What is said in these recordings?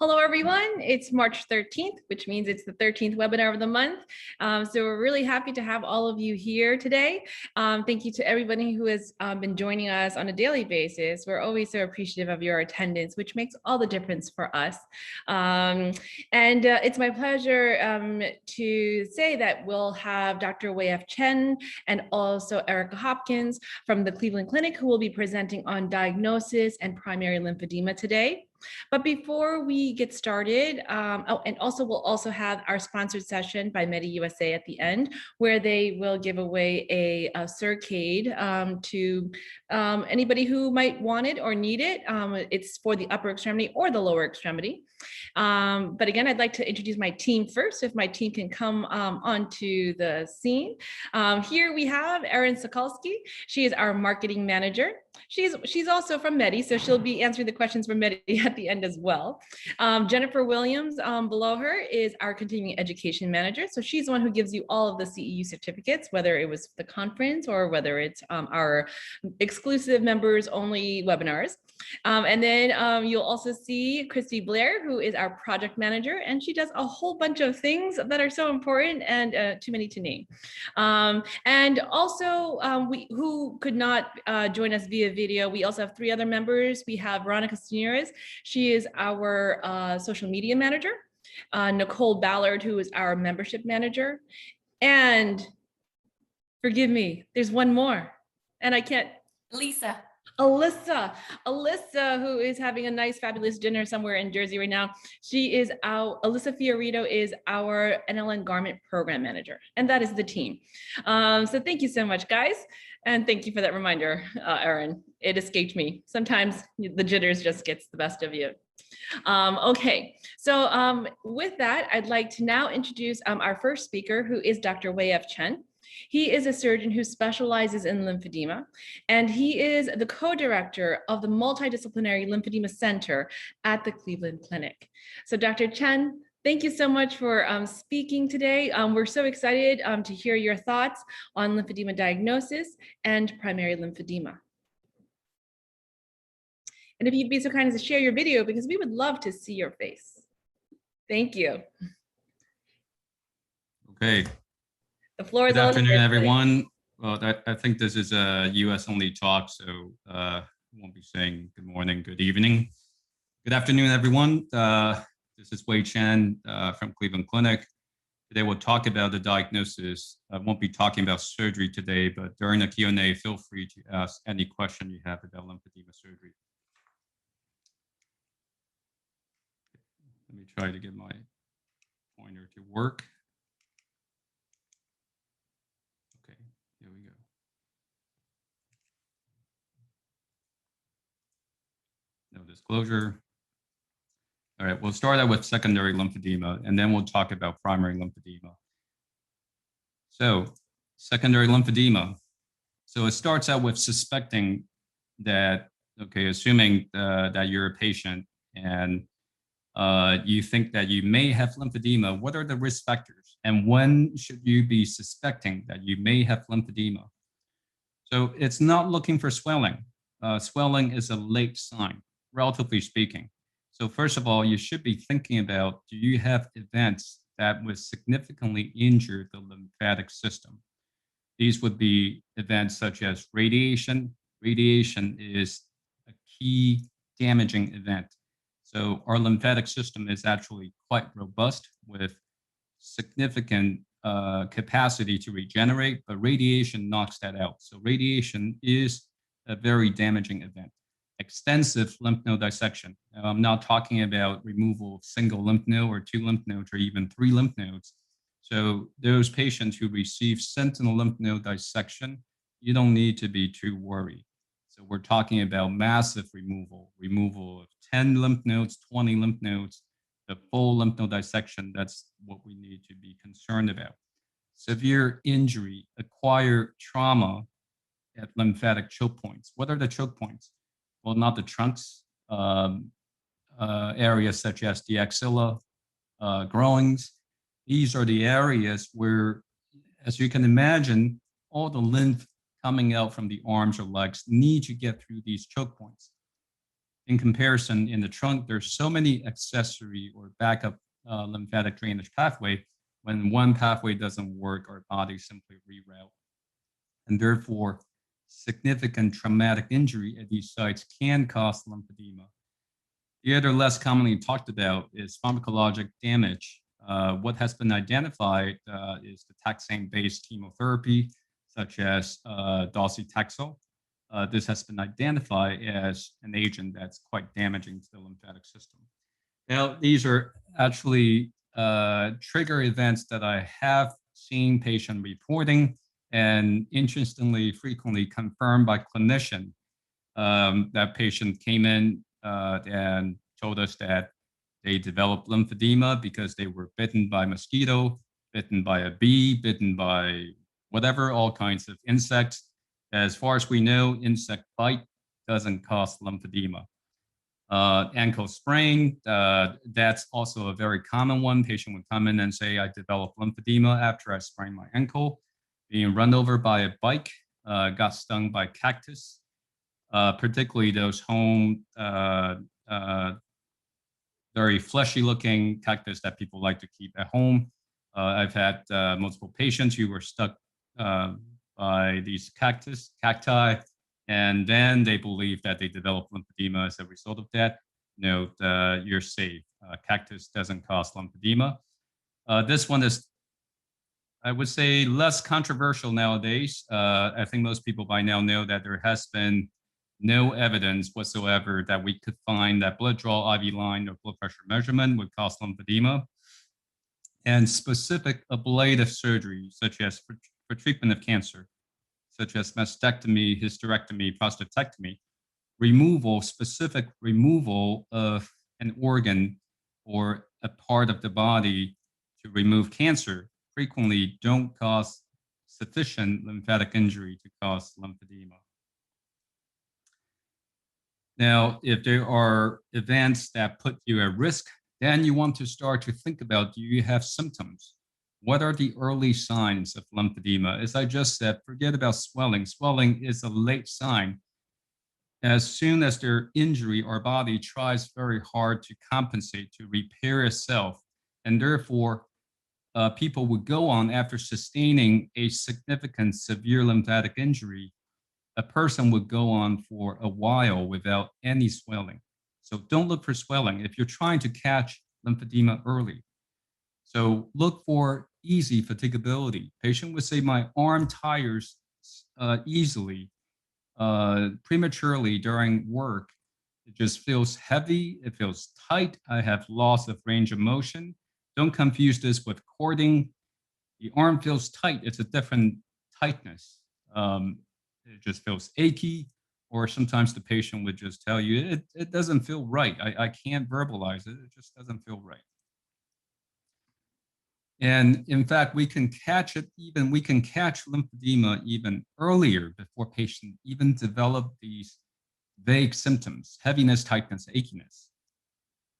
Hello, everyone. It's March 13th, which means it's the 13th webinar of the month. So we're really happy to have all of you here today. Thank you to everybody who has been joining us on a daily basis. We're always so appreciative of your attendance, which makes all the difference for us. It's my pleasure to say that we'll have Dr. Wei F. Chen and also Erika Hopkins from the Cleveland Clinic, who will be presenting on diagnosis and primary lymphedema today. But before we get started, and also we'll also have our sponsored session by MediUSA at the end, where they will give away a Cercade to anybody who might want it or need it. It's for the upper extremity or the lower extremity. But again, I'd like to introduce my team first, if my team can come onto the scene. Here we have Erin Sokolsky. She is our marketing manager. She's also from Medi, so she'll be answering the questions from Medi at the end as well. Jennifer Williams below her is our continuing education manager. So she's the one who gives you all of the CEU certificates, whether it was the conference or whether it's our exclusive members only webinars. And then you'll also see Christy Blair, who is our project manager, and she does a whole bunch of things that are so important and too many to name. And also, who could not join us via video, we also have 3 other members. We have Veronica Senores. She is our social media manager. Nicole Ballard, who is our membership manager. And forgive me, there's one more, and I can't. Alyssa, who is having a nice, fabulous dinner somewhere in Jersey right now. Alyssa Fiorito is our NLN garment program manager, and that is the team. So thank you so much, guys. And thank you for that reminder, Erin. It escaped me. Sometimes the jitters just gets the best of you. Okay, so with that, I'd like to now introduce our first speaker, who is Dr. Wei F. Chen. He is a surgeon who specializes in lymphedema, and he is the co-director of the Multidisciplinary Lymphedema Center at the Cleveland Clinic. So Dr. Chen, thank you so much for speaking today. We're so excited to hear your thoughts on lymphedema diagnosis and primary lymphedema. And if you'd be so kind as to share your video, because we would love to see your face. Thank you. Okay. The floor is Good afternoon, everyone. Well, I think this is a US only talk, so won't be saying good morning, good evening. Good afternoon, everyone. This is Wei Chen from Cleveland Clinic. Today we'll talk about the diagnosis. I won't be talking about surgery today, but during the Q&A, feel free to ask any question you have about lymphedema surgery. Let me try to get my pointer to work. Okay, here we go. No disclosure. All right, we'll start out with secondary lymphedema, and then we'll talk about primary lymphedema. So, secondary lymphedema. So it starts out with suspecting that, okay, assuming that you're a patient and you think that you may have lymphedema, what are the risk factors? And when should you be suspecting that you may have lymphedema? So it's not looking for swelling. Swelling is a late sign, relatively speaking. So first of all, you should be thinking about, do you have events that would significantly injure the lymphatic system? These would be events such as radiation. Radiation is a key damaging event. So our lymphatic system is actually quite robust with significant capacity to regenerate, but radiation knocks that out. So radiation is a very damaging event. Extensive lymph node dissection. Now, I'm not talking about removal of single lymph node or 2 lymph nodes or even 3 lymph nodes. So those patients who receive sentinel lymph node dissection, you don't need to be too worried. So we're talking about massive removal of 10 lymph nodes, 20 lymph nodes, the full lymph node dissection. That's what we need to be concerned about. Severe injury, acquired trauma at lymphatic choke points. What are the choke points? Well, not the trunks, areas such as the axilla, groins. These are the areas where, as you can imagine, all the lymph coming out from the arms or legs need to get through these choke points. in comparison, in the trunk, there's so many accessory or backup lymphatic drainage pathway. When one pathway doesn't work, our body simply reroute. And therefore, significant traumatic injury at these sites can cause lymphedema. The other less commonly talked about is pharmacologic damage. What has been identified is the taxane-based chemotherapy, such as docetaxel. This has been identified as an agent that's quite damaging to the lymphatic system. Now, these are actually trigger events that I have seen patient reporting, and interestingly, frequently confirmed by clinician. That patient came in and told us that they developed lymphedema because they were bitten by a mosquito, bitten by a bee, bitten by whatever, all kinds of insects. As far as we know, insect bite doesn't cause lymphedema. Ankle sprain, that's also a very common one. Patient would come in and say, I developed lymphedema after I sprained my ankle. Being run over by a bike, got stung by cactus, particularly those home, very fleshy looking cactus that people like to keep at home. I've had multiple patients who were stuck by these cacti, and then they believe that they developed lymphedema as a result of that. No, you're safe. Cactus doesn't cause lymphedema. This one is, I would say, less controversial nowadays. I think most people by now know that there has been no evidence whatsoever that we could find that blood draw, IV line, or blood pressure measurement would cause lymphedema. And specific ablative surgery, such as for treatment of cancer, such as mastectomy, hysterectomy, prostatectomy, specific removal of an organ or a part of the body to remove cancer, frequently don't cause sufficient lymphatic injury to cause lymphedema. Now, if there are events that put you at risk, then you want to start to think about, do you have symptoms? What are the early signs of lymphedema? As I just said, forget about swelling. Swelling is a late sign. As soon as there's injury, our body tries very hard to compensate, to repair itself. And therefore, people would go on, after sustaining a significant severe lymphatic injury, a person would go on for a while without any swelling. So don't look for swelling if you're trying to catch lymphedema early. So look for easy fatigability. Patient would say, my arm tires easily, prematurely during work. It just feels heavy. It feels tight. I have loss of range of motion. Don't confuse this with cording. The arm feels tight. It's a different tightness. It just feels achy, or sometimes the patient would just tell you, it doesn't feel right. I can't verbalize it. It just doesn't feel right. And in fact, we can catch lymphedema even earlier, before patients even develop these vague symptoms, heaviness, tightness, achiness.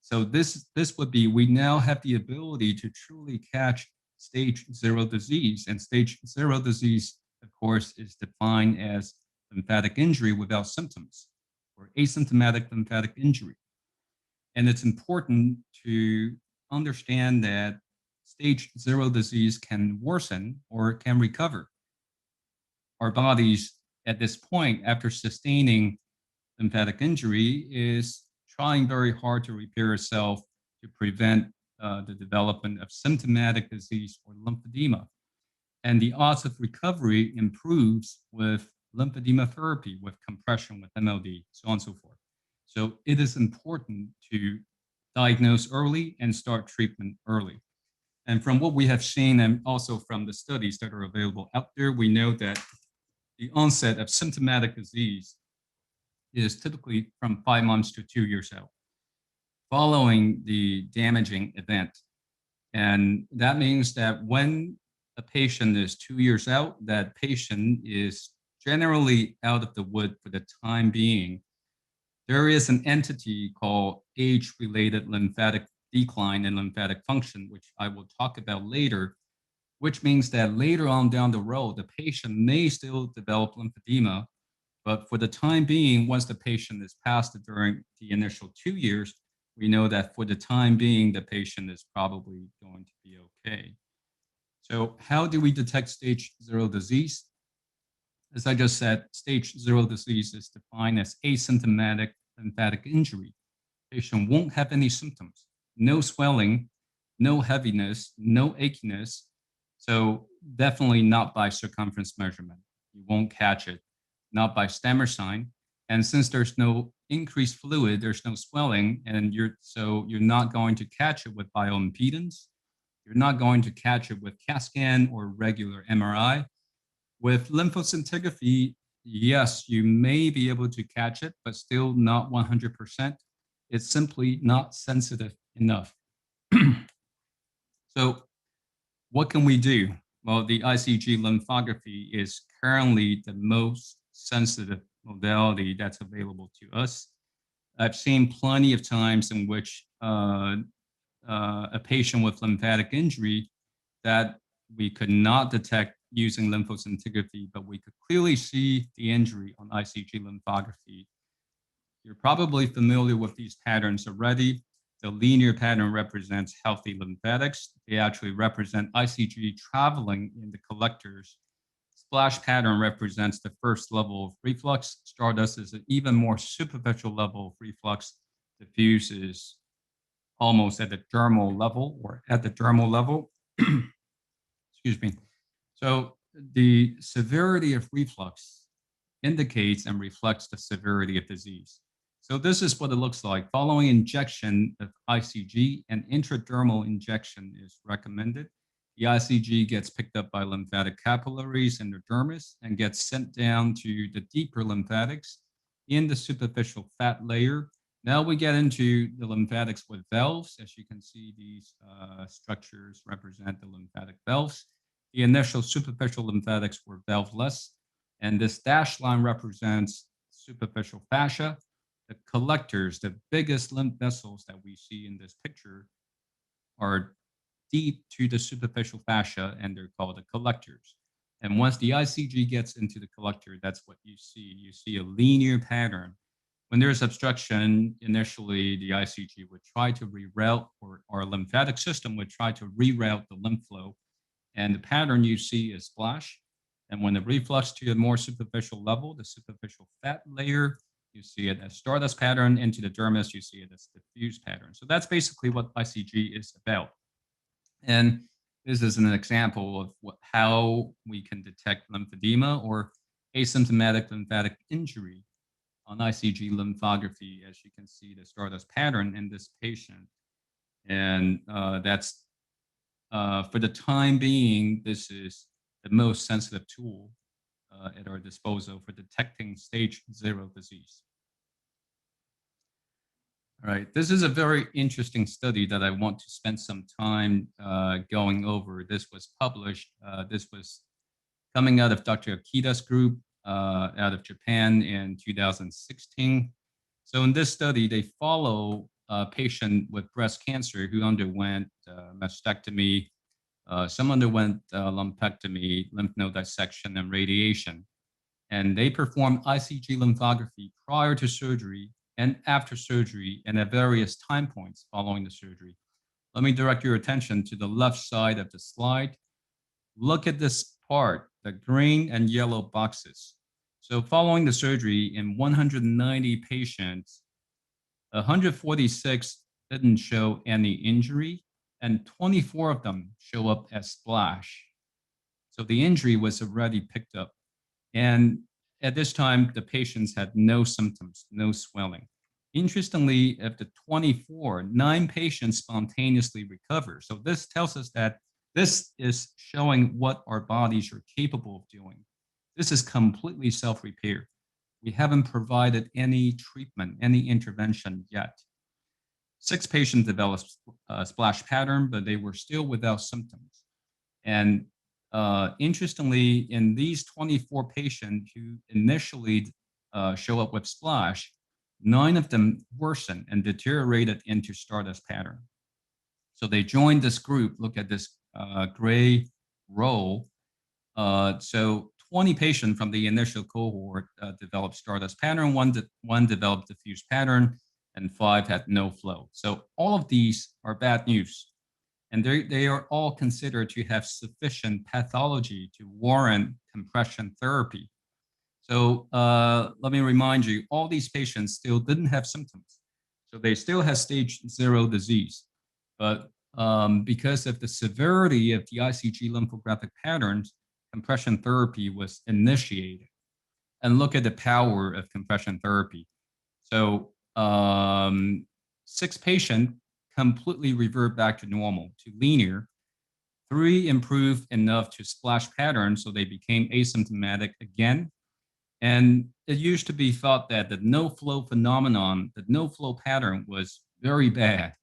So this would be, we now have the ability to truly catch stage 0 disease. And stage 0 disease, of course, is defined as lymphatic injury without symptoms, or asymptomatic lymphatic injury. And it's important to understand that stage 0 disease can worsen or can recover. Our bodies at this point, after sustaining lymphatic injury, is trying very hard to repair itself to prevent the development of symptomatic disease or lymphedema. And the odds of recovery improves with lymphedema therapy, with compression, with MLD, so on and so forth. So it is important to diagnose early and start treatment early. And from what we have seen, and also from the studies that are available out there, we know that the onset of symptomatic disease is typically from 5 months to 2 years out, following the damaging event. And that means that when a patient is 2 years out, that patient is generally out of the wood for the time being. There is an entity called age-related lymphatic decline in lymphatic function, which I will talk about later, which means that later on down the road, the patient may still develop lymphedema, But for the time being, once the patient is passed during the initial 2 years, we know that for the time being, the patient is probably going to be okay. So how do we detect stage 0 disease? As I just said, stage 0 disease is defined as asymptomatic lymphatic injury. Patient won't have any symptoms, no swelling, no heaviness, no achiness. So definitely not by circumference measurement. You won't catch it, not by stammer sign. And since there's no increased fluid, there's no swelling, and you're not going to catch it with bioimpedance. You're not going to catch it with CAT scan or regular MRI. With lymphoscintigraphy, yes, you may be able to catch it, but still not 100%. It's simply not sensitive enough. So what can we do? Well, the ICG lymphography is currently the most sensitive modality that's available to us. I've seen plenty of times in which a patient with lymphatic injury that we could not detect using lymphoscintigraphy, but we could clearly see the injury on ICG lymphography. You're probably familiar with these patterns already. The linear pattern represents healthy lymphatics. They actually represent ICG traveling in the collectors. Splash pattern represents the first level of reflux. Stardust is an even more superficial level of reflux. Diffuse is almost at the dermal level or at the dermal level. Excuse me. So the severity of reflux indicates and reflects the severity of disease. So this is what it looks like. Following injection of ICG, an intradermal injection is recommended. The ICG gets picked up by lymphatic capillaries in the dermis and gets sent down to the deeper lymphatics in the superficial fat layer. Now we get into the lymphatics with valves. As you can see, these structures represent the lymphatic valves. The initial superficial lymphatics were valveless, and this dashed line represents superficial fascia. The collectors, the biggest lymph vessels that we see in this picture, are deep to the superficial fascia, and they're called the collectors. And once the ICG gets into the collector, that's what you see. You see a linear pattern. When there's obstruction, initially the ICG would try to reroute, or our lymphatic system would try to reroute the lymph flow. And the pattern you see is splash. And when the reflux to a more superficial level, the superficial fat layer, you see it as stardust pattern. Into the dermis, you see it as diffuse pattern. So that's basically what ICG is about. And this is an example of how we can detect lymphedema or asymptomatic lymphatic injury on ICG lymphography. As you can see, the stardust pattern in this patient. And that's, for the time being, this is the most sensitive tool at our disposal for detecting stage 0 disease. All right, this is a very interesting study that I want to spend some time going over. This was published, this was coming out of Dr. Akita's group out of Japan in 2016. So in this study, they follow a patient with breast cancer who underwent mastectomy. Some underwent lumpectomy, lymph node dissection, and radiation. And they performed ICG lymphography prior to surgery and after surgery and at various time points following the surgery. Let me direct your attention to the left side of the slide. Look at this part, the green and yellow boxes. So following the surgery, in 190 patients, 146 didn't show any injury, and 24 of them show up as splash. So the injury was already picked up. And at this time, the patients had no symptoms, no swelling. Interestingly, of the 24, 9 patients spontaneously recover. So this tells us that this is showing what our bodies are capable of doing. This is completely self-repair. We haven't provided any treatment, any intervention yet. 6 patients developed a splash pattern, but they were still without symptoms. And interestingly, in these 24 patients who initially show up with splash, 9 of them worsened and deteriorated into stardust pattern. So they joined this group. Look at this gray row. So 20 patients from the initial cohort developed Stardust pattern, one developed diffuse pattern, and 5 had no flow. So all of these are bad news. And they are all considered to have sufficient pathology to warrant compression therapy. So let me remind you, all these patients still didn't have symptoms. So they still have stage 0 disease. But because of the severity of the ICG lymphographic patterns, compression therapy was initiated. And look at the power of compression therapy. So 6 patients completely revert back to normal, to linear. 3 improved enough to splash patterns, so they became asymptomatic again. And it used to be thought that the no flow phenomenon, the no flow pattern was very bad.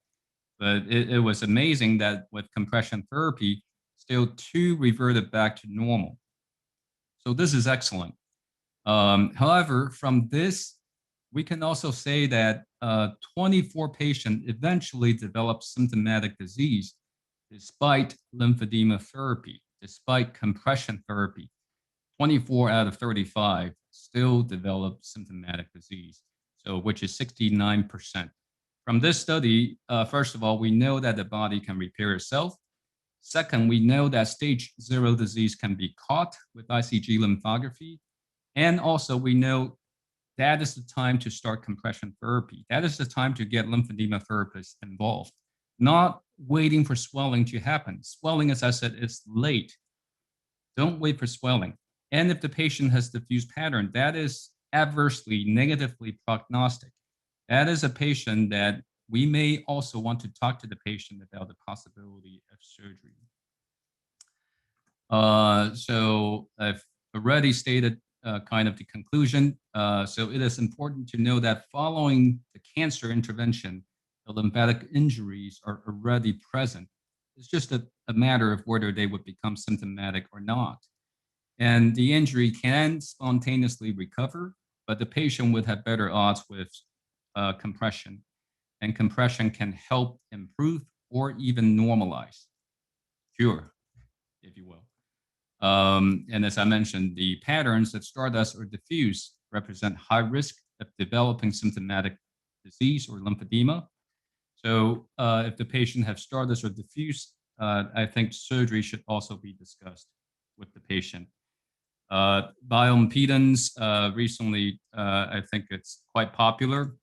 But it was amazing that with compression therapy, still 2 reverted back to normal. So this is excellent. However, from this, we can also say that 24 patients eventually developed symptomatic disease despite lymphedema therapy, despite compression therapy. 24 out of 35 still developed symptomatic disease, so which is 69%. From this study, first of all, we know that the body can repair itself. Second, we know that stage 0 disease can be caught with ICG lymphography. And also, we know that is the time to start compression therapy. That is the time to get lymphedema therapists involved, not waiting for swelling to happen. Swelling, as I said, is late. Don't wait for swelling. And if the patient has diffuse pattern, that is adversely, negatively prognostic. That is a patient that we may also want to talk to the patient about the possibility of surgery. So I've already stated kind of the conclusion. So it is important to know that following the cancer intervention, the lymphatic injuries are already present. It's just a matter of whether they would become symptomatic or not. And the injury can spontaneously recover, but the patient would have better odds with compression. And compression can help improve or even normalize, cure, if you will. And as I mentioned, the patterns that Stardust or diffuse represent high risk of developing symptomatic disease or lymphedema. So if the patient has Stardust or diffuse, I think surgery should also be discussed with the patient. Bioimpedance, recently, I think it's quite popular.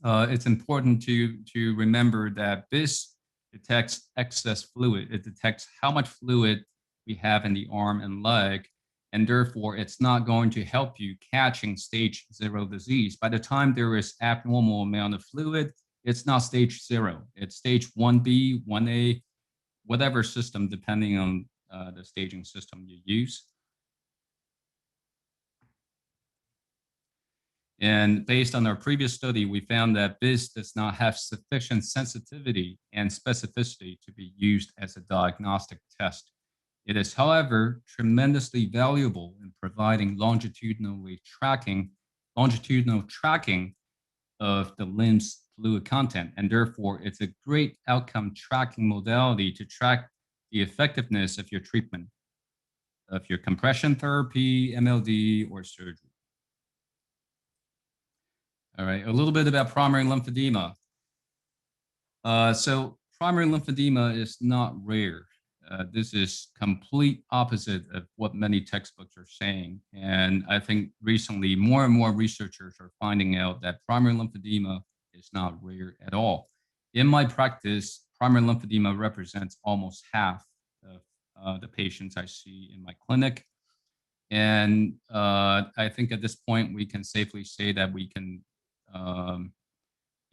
It's important to remember that this detects excess fluid. It detects how much fluid we have in the arm and leg, and therefore it's not going to help you catching stage 0 disease. By the time there is abnormal amount of fluid, it's not stage 0. It's stage 1B, 1A, whatever system, depending on the staging system you use. And based on our previous study, we found that BIS does not have sufficient sensitivity and specificity to be used as a diagnostic test. It is, however, tremendously valuable in providing longitudinal tracking of the limb's fluid content, and therefore it's a great outcome tracking modality to track the effectiveness of your treatment, of your compression therapy, MLD, or surgery. All right, a little bit about primary lymphedema. So primary lymphedema is not rare. This is complete opposite of what many textbooks are saying. And I think recently more and more researchers are finding out that primary lymphedema is not rare at all. In my practice, primary lymphedema represents almost half of the patients I see in my clinic. And I think at this point, we can safely say that we can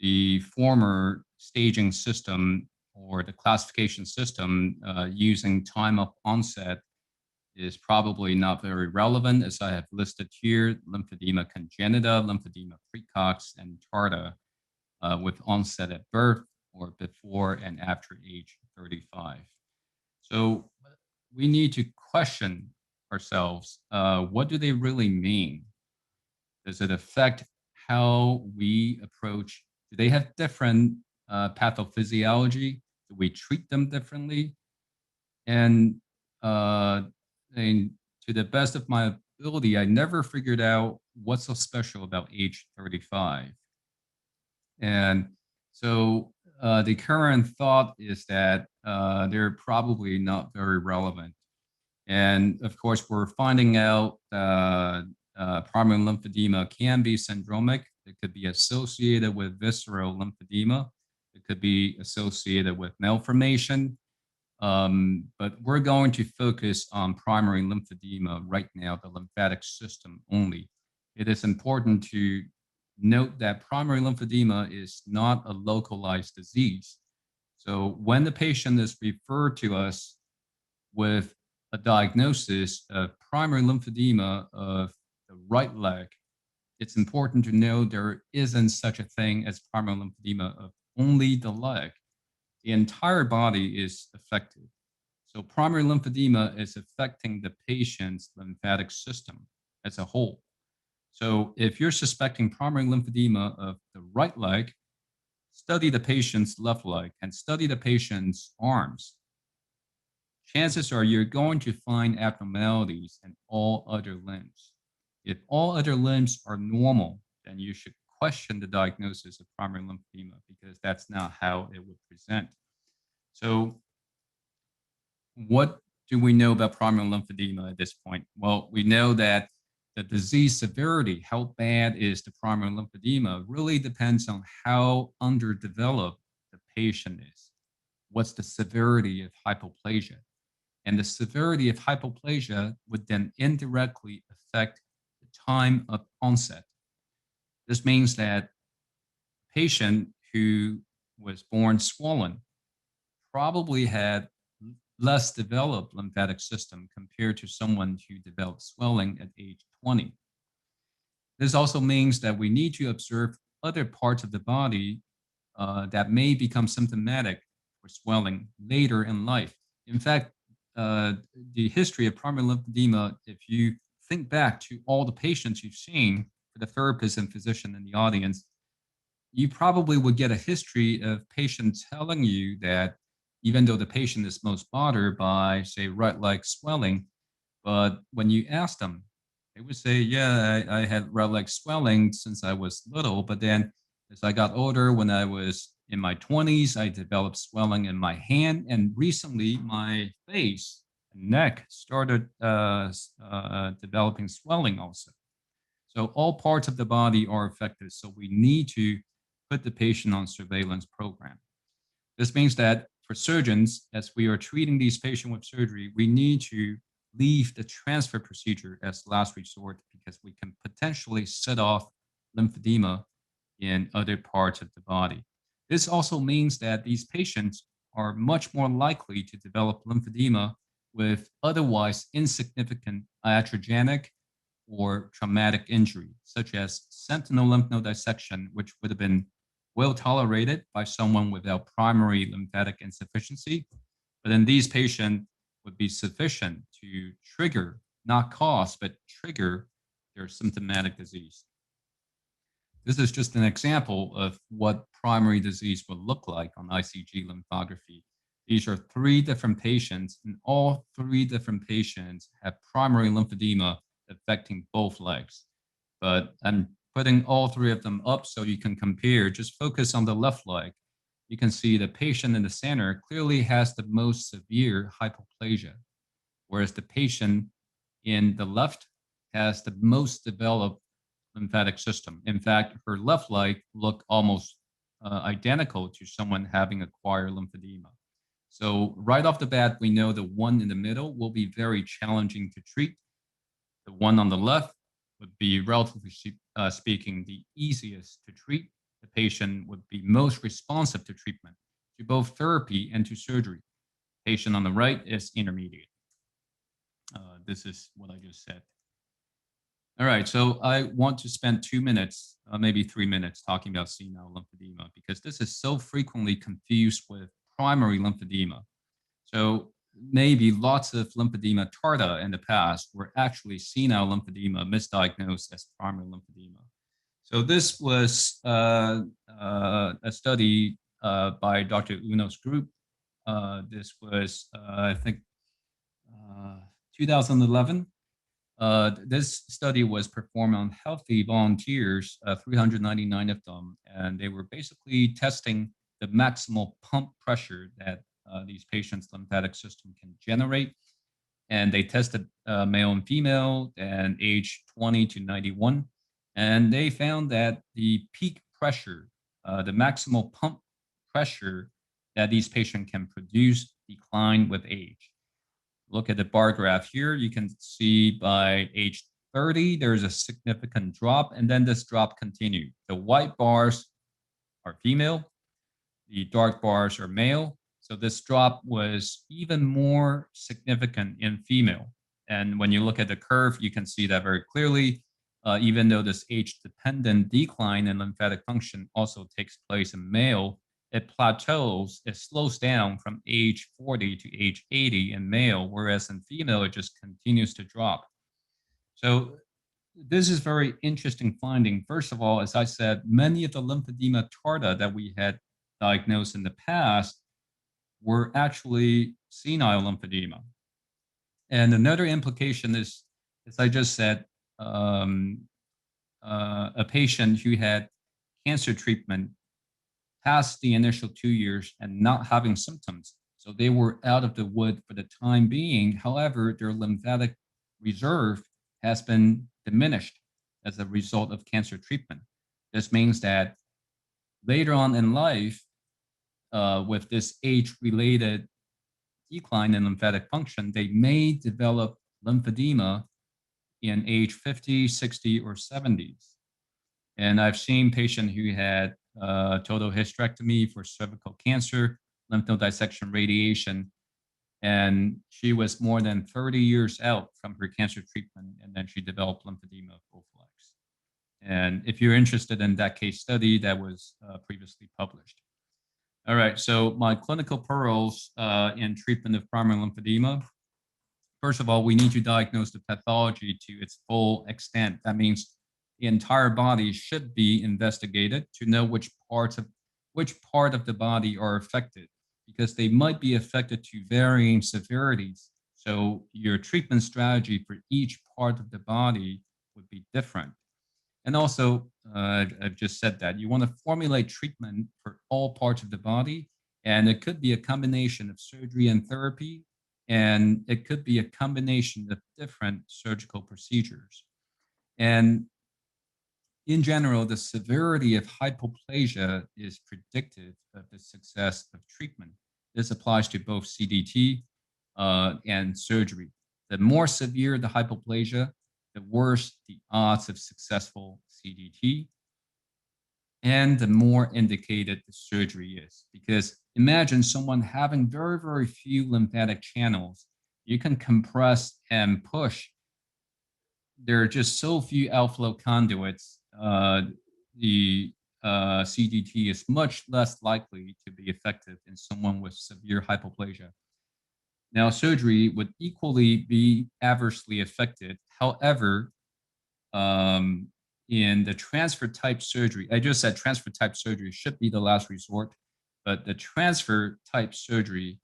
the former staging system or the classification system using time of onset is probably not very relevant, as I have listed here: lymphedema congenita, lymphedema precox, and tarda, with onset at birth or before and after age 35. So we need to question ourselves, what do they really mean? Does it affect how we approach? Do they have different pathophysiology? Do we treat them differently? And to the best of my ability, I never figured out what's so special about age 35. And so the current thought is that they're probably not very relevant. And of course, we're finding out primary lymphedema can be syndromic. It could be associated with visceral lymphedema. It could be associated with malformation. But we're going to focus on primary lymphedema right now, the lymphatic system only. It is important to note that primary lymphedema is not a localized disease. So when the patient is referred to us with a diagnosis of primary lymphedema of the right leg, it's important to know there isn't such a thing as primary lymphedema of only the leg. The entire body is affected. So primary lymphedema is affecting the patient's lymphatic system as a whole. So if you're suspecting primary lymphedema of the right leg, study the patient's left leg and study the patient's arms. Chances are you're going to find abnormalities in all other limbs. If all other limbs are normal, then you should question the diagnosis of primary lymphedema because that's not how it would present. So what do we know about primary lymphedema at this point? Well, we know that the disease severity, how bad is the primary lymphedema, really depends on how underdeveloped the patient is. What's the severity of hypoplasia? And the severity of hypoplasia would then indirectly affect the time of onset. This means that a patient who was born swollen probably had less developed lymphatic system compared to someone who developed swelling at age 20. This also means that we need to observe other parts of the body that may become symptomatic for swelling later in life. In fact, the history of primary lymphedema, if you think back to all the patients you've seen, for the therapist and physician in the audience, you probably would get a history of patients telling you that even though the patient is most bothered by, say, right leg swelling, but when you ask them, they would say, yeah, I had right leg swelling since I was little, but then as I got older, when I was in my 20s, I developed swelling in my hand, and recently my face and neck started developing swelling also. So all parts of the body are affected, so we need to put the patient on surveillance program. This means that for surgeons, as we are treating these patients with surgery, we need to leave the transfer procedure as last resort because we can potentially set off lymphedema in other parts of the body. This also means that these patients are much more likely to develop lymphedema with otherwise insignificant iatrogenic or traumatic injury, such as sentinel lymph node dissection, which would have been well tolerated by someone without primary lymphatic insufficiency. But in these patients would be sufficient to trigger, not cause, but trigger their symptomatic disease. This is just an example of what primary disease would look like on ICG lymphography. These are 3 different patients, and all 3 different patients have primary lymphedema affecting both legs. But I'm putting all 3 of them up so you can compare. Just focus on the left leg. You can see the patient in the center clearly has the most severe hypoplasia, whereas the patient in the left has the most developed lymphatic system. In fact, her left leg looked almost identical to someone having acquired lymphedema. So right off the bat, we know the one in the middle will be very challenging to treat. The one on the left would be, relatively speaking, the easiest to treat. The patient would be most responsive to treatment, to both therapy and to surgery. Patient on the right is intermediate. This is what I just said. All right, so I want to spend 2 minutes, maybe 3 minutes, talking about senile lymphedema because this is so frequently confused with primary lymphedema. So maybe lots of lymphedema tarda in the past were actually senile lymphedema misdiagnosed as primary lymphedema. So this was a study by Dr. Uno's group. This was, I think, 2011. This study was performed on healthy volunteers, 399 of them, and they were basically testing the maximal pump pressure that these patients' lymphatic system can generate. And they tested male and female and age 20 to 91. And they found that the peak pressure, the maximal pump pressure that these patients can produce declined with age. Look at the bar graph here. You can see by age 30, there's a significant drop, and then this drop continued. The white bars are female, the dark bars are male. So this drop was even more significant in female. And when you look at the curve, you can see that very clearly, even though this age-dependent decline in lymphatic function also takes place in male, it plateaus, it slows down from age 40 to age 80 in male, whereas in female, it just continues to drop. So this is very interesting finding. First of all, as I said, many of the lymphedema tarda that we had diagnosed in the past were actually senile lymphedema. And another implication is, as I just said, a patient who had cancer treatment past the initial 2 years and not having symptoms. So they were out of the wood for the time being. However, their lymphatic reserve has been diminished as a result of cancer treatment. This means that later on in life, with this age-related decline in lymphatic function, they may develop lymphedema in age 50, 60, or 70s. And I've seen patients who had total hysterectomy for cervical cancer, lymph node dissection radiation, and she was more than 30 years out from her cancer treatment, and then she developed lymphedema full-flex. And if you're interested in that case study, that was previously published. All right, so my clinical pearls in treatment of primary lymphedema. First of all, we need to diagnose the pathology to its full extent. That means the entire body should be investigated to know which part of the body are affected, because they might be affected to varying severities. So your treatment strategy for each part of the body would be different. And also, I've just said that you want to formulate treatment for all parts of the body, and it could be a combination of surgery and therapy, and it could be a combination of different surgical procedures. And in general, the severity of hypoplasia is predictive of the success of treatment. This applies to both CDT and surgery. The more severe the hypoplasia, the worse the odds of successful CDT, and the more indicated the surgery is. Because imagine someone having very, very few lymphatic channels. You can compress and push. There are just so few outflow conduits. The CDT is much less likely to be effective in someone with severe hypoplasia. Now, surgery would equally be adversely affected. However, in the transfer type surgery, I just said transfer type surgery should be the last resort, but the transfer type surgery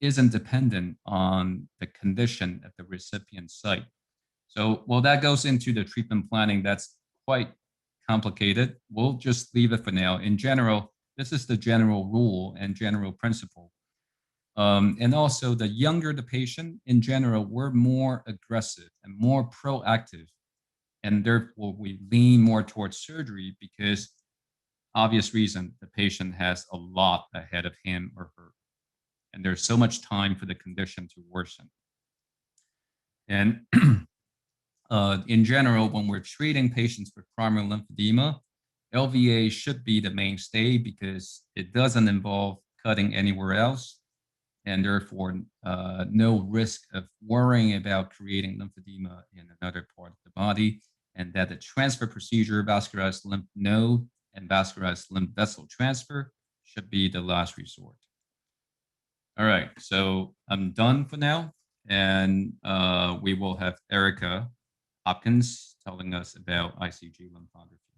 isn't dependent on the condition at the recipient site. So, well, that goes into the treatment planning. That's quite complicated. We'll just leave it for now. In general, this is the general rule and general principle. And also, the younger the patient, in general, we're more aggressive and more proactive. And therefore, we lean more towards surgery because, obvious reason, the patient has a lot ahead of him or her. And there's so much time for the condition to worsen. And in general, when we're treating patients with primary lymphedema, LVA should be the mainstay because it doesn't involve cutting anywhere else, and therefore no risk of worrying about creating lymphedema in another part of the body, and that the transfer procedure, vascularized lymph node and vascularized lymph vessel transfer, should be the last resort. All right, so I'm done for now, and we will have Erika Hopkins telling us about ICG lymphography.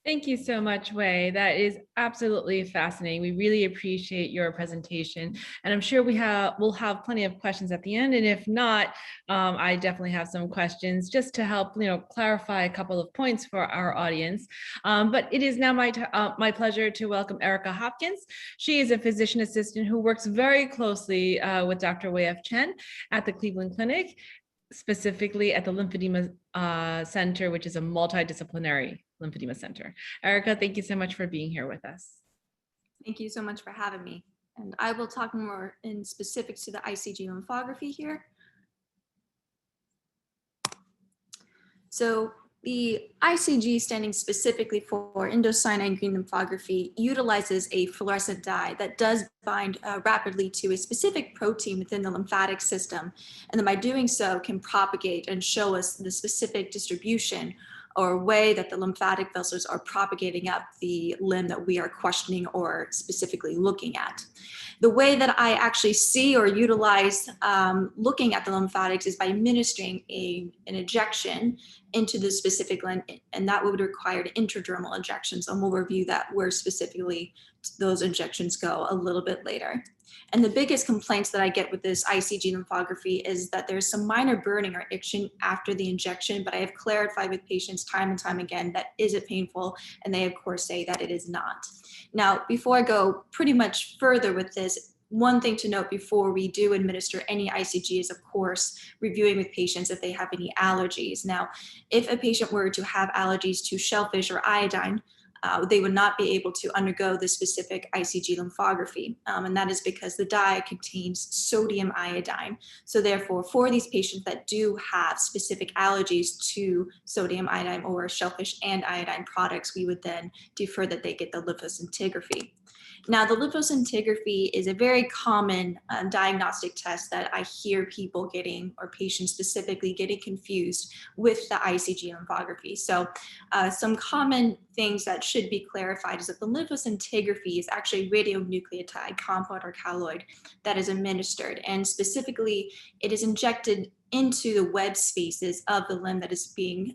Thank you so much, Wei. That is absolutely fascinating. We really appreciate your presentation, and I'm sure we'll have plenty of questions at the end. And if not, I definitely have some questions just to help clarify a couple of points for our audience. But it is now my pleasure to welcome Erika Hopkins. She is a physician assistant who works very closely with Dr. Wei F. Chen at the Cleveland Clinic, specifically at the Lymphedema Center, which is a multidisciplinary lymphedema center. Erika, thank you so much for being here with us. Thank you so much for having me. And I will talk more in specifics to the ICG lymphography here. So the ICG, standing specifically for indocyanine green lymphography, utilizes a fluorescent dye that does bind rapidly to a specific protein within the lymphatic system. And then by doing so can propagate and show us the specific distribution or way that the lymphatic vessels are propagating up the limb that we are questioning or specifically looking at. The way that I actually see or utilize looking at the lymphatics is by administering an injection into the specific limb, and that would require intradermal injections, and we'll review that where specifically those injections go a little bit later. And the biggest complaints that I get with this ICG lymphography is that there's some minor burning or itching after the injection, but I have clarified with patients time and time again that is it painful, and they of course say that it is not. Now, before I go pretty much further with this, one thing to note before we do administer any ICG is, of course, reviewing with patients if they have any allergies. Now, if a patient were to have allergies to shellfish or iodine, they would not be able to undergo the specific ICG lymphography. And that is because the dye contains sodium iodine. So therefore, for these patients that do have specific allergies to sodium iodine or shellfish and iodine products, we would then defer that they get the lymphoscintigraphy. Now, the lymphoscintigraphy is a very common diagnostic test that I hear people getting, or patients specifically getting confused with the ICG lymphography. So some common things that should be clarified is that the lymphoscintigraphy is actually a radionucleotide compound or colloid that is administered, and specifically it is injected into the web spaces of the limb that is being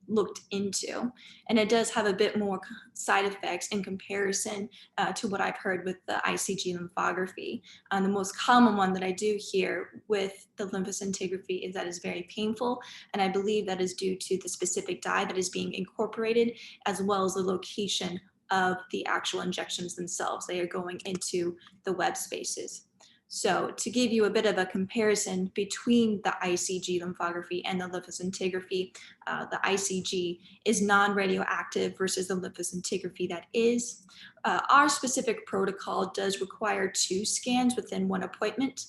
looked into. And it does have a bit more side effects in comparison to what I've heard with the ICG lymphography. The most common one that I do hear with the lymphoscintigraphy is that it's very painful, and I believe that is due to the specific dye that is being incorporated, as well as the location of the actual injections themselves. They are going into the web spaces. So to give you a bit of a comparison between the ICG lymphography and the lymphoscintigraphy, the ICG is non-radioactive versus the lymphoscintigraphy that is. Our specific protocol does require 2 scans within 1 appointment.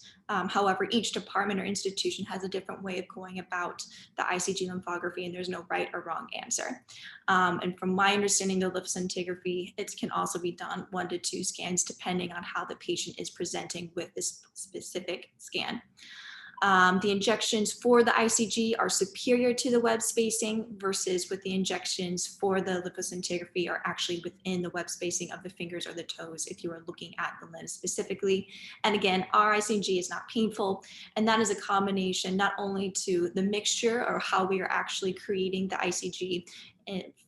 However, each department or institution has a different way of going about the ICG lymphography, and there's no right or wrong answer. And from my understanding, the lymphoscintigraphy, it can also be done 1 to 2 scans depending on how the patient is presenting with this specific scan. The injections for the ICG are superior to the web spacing versus with the injections for the lymphoscintigraphy are actually within the web spacing of the fingers or the toes if you are looking at the limb specifically. And again, our ICG is not painful, and that is a combination not only to the mixture or how we are actually creating the ICG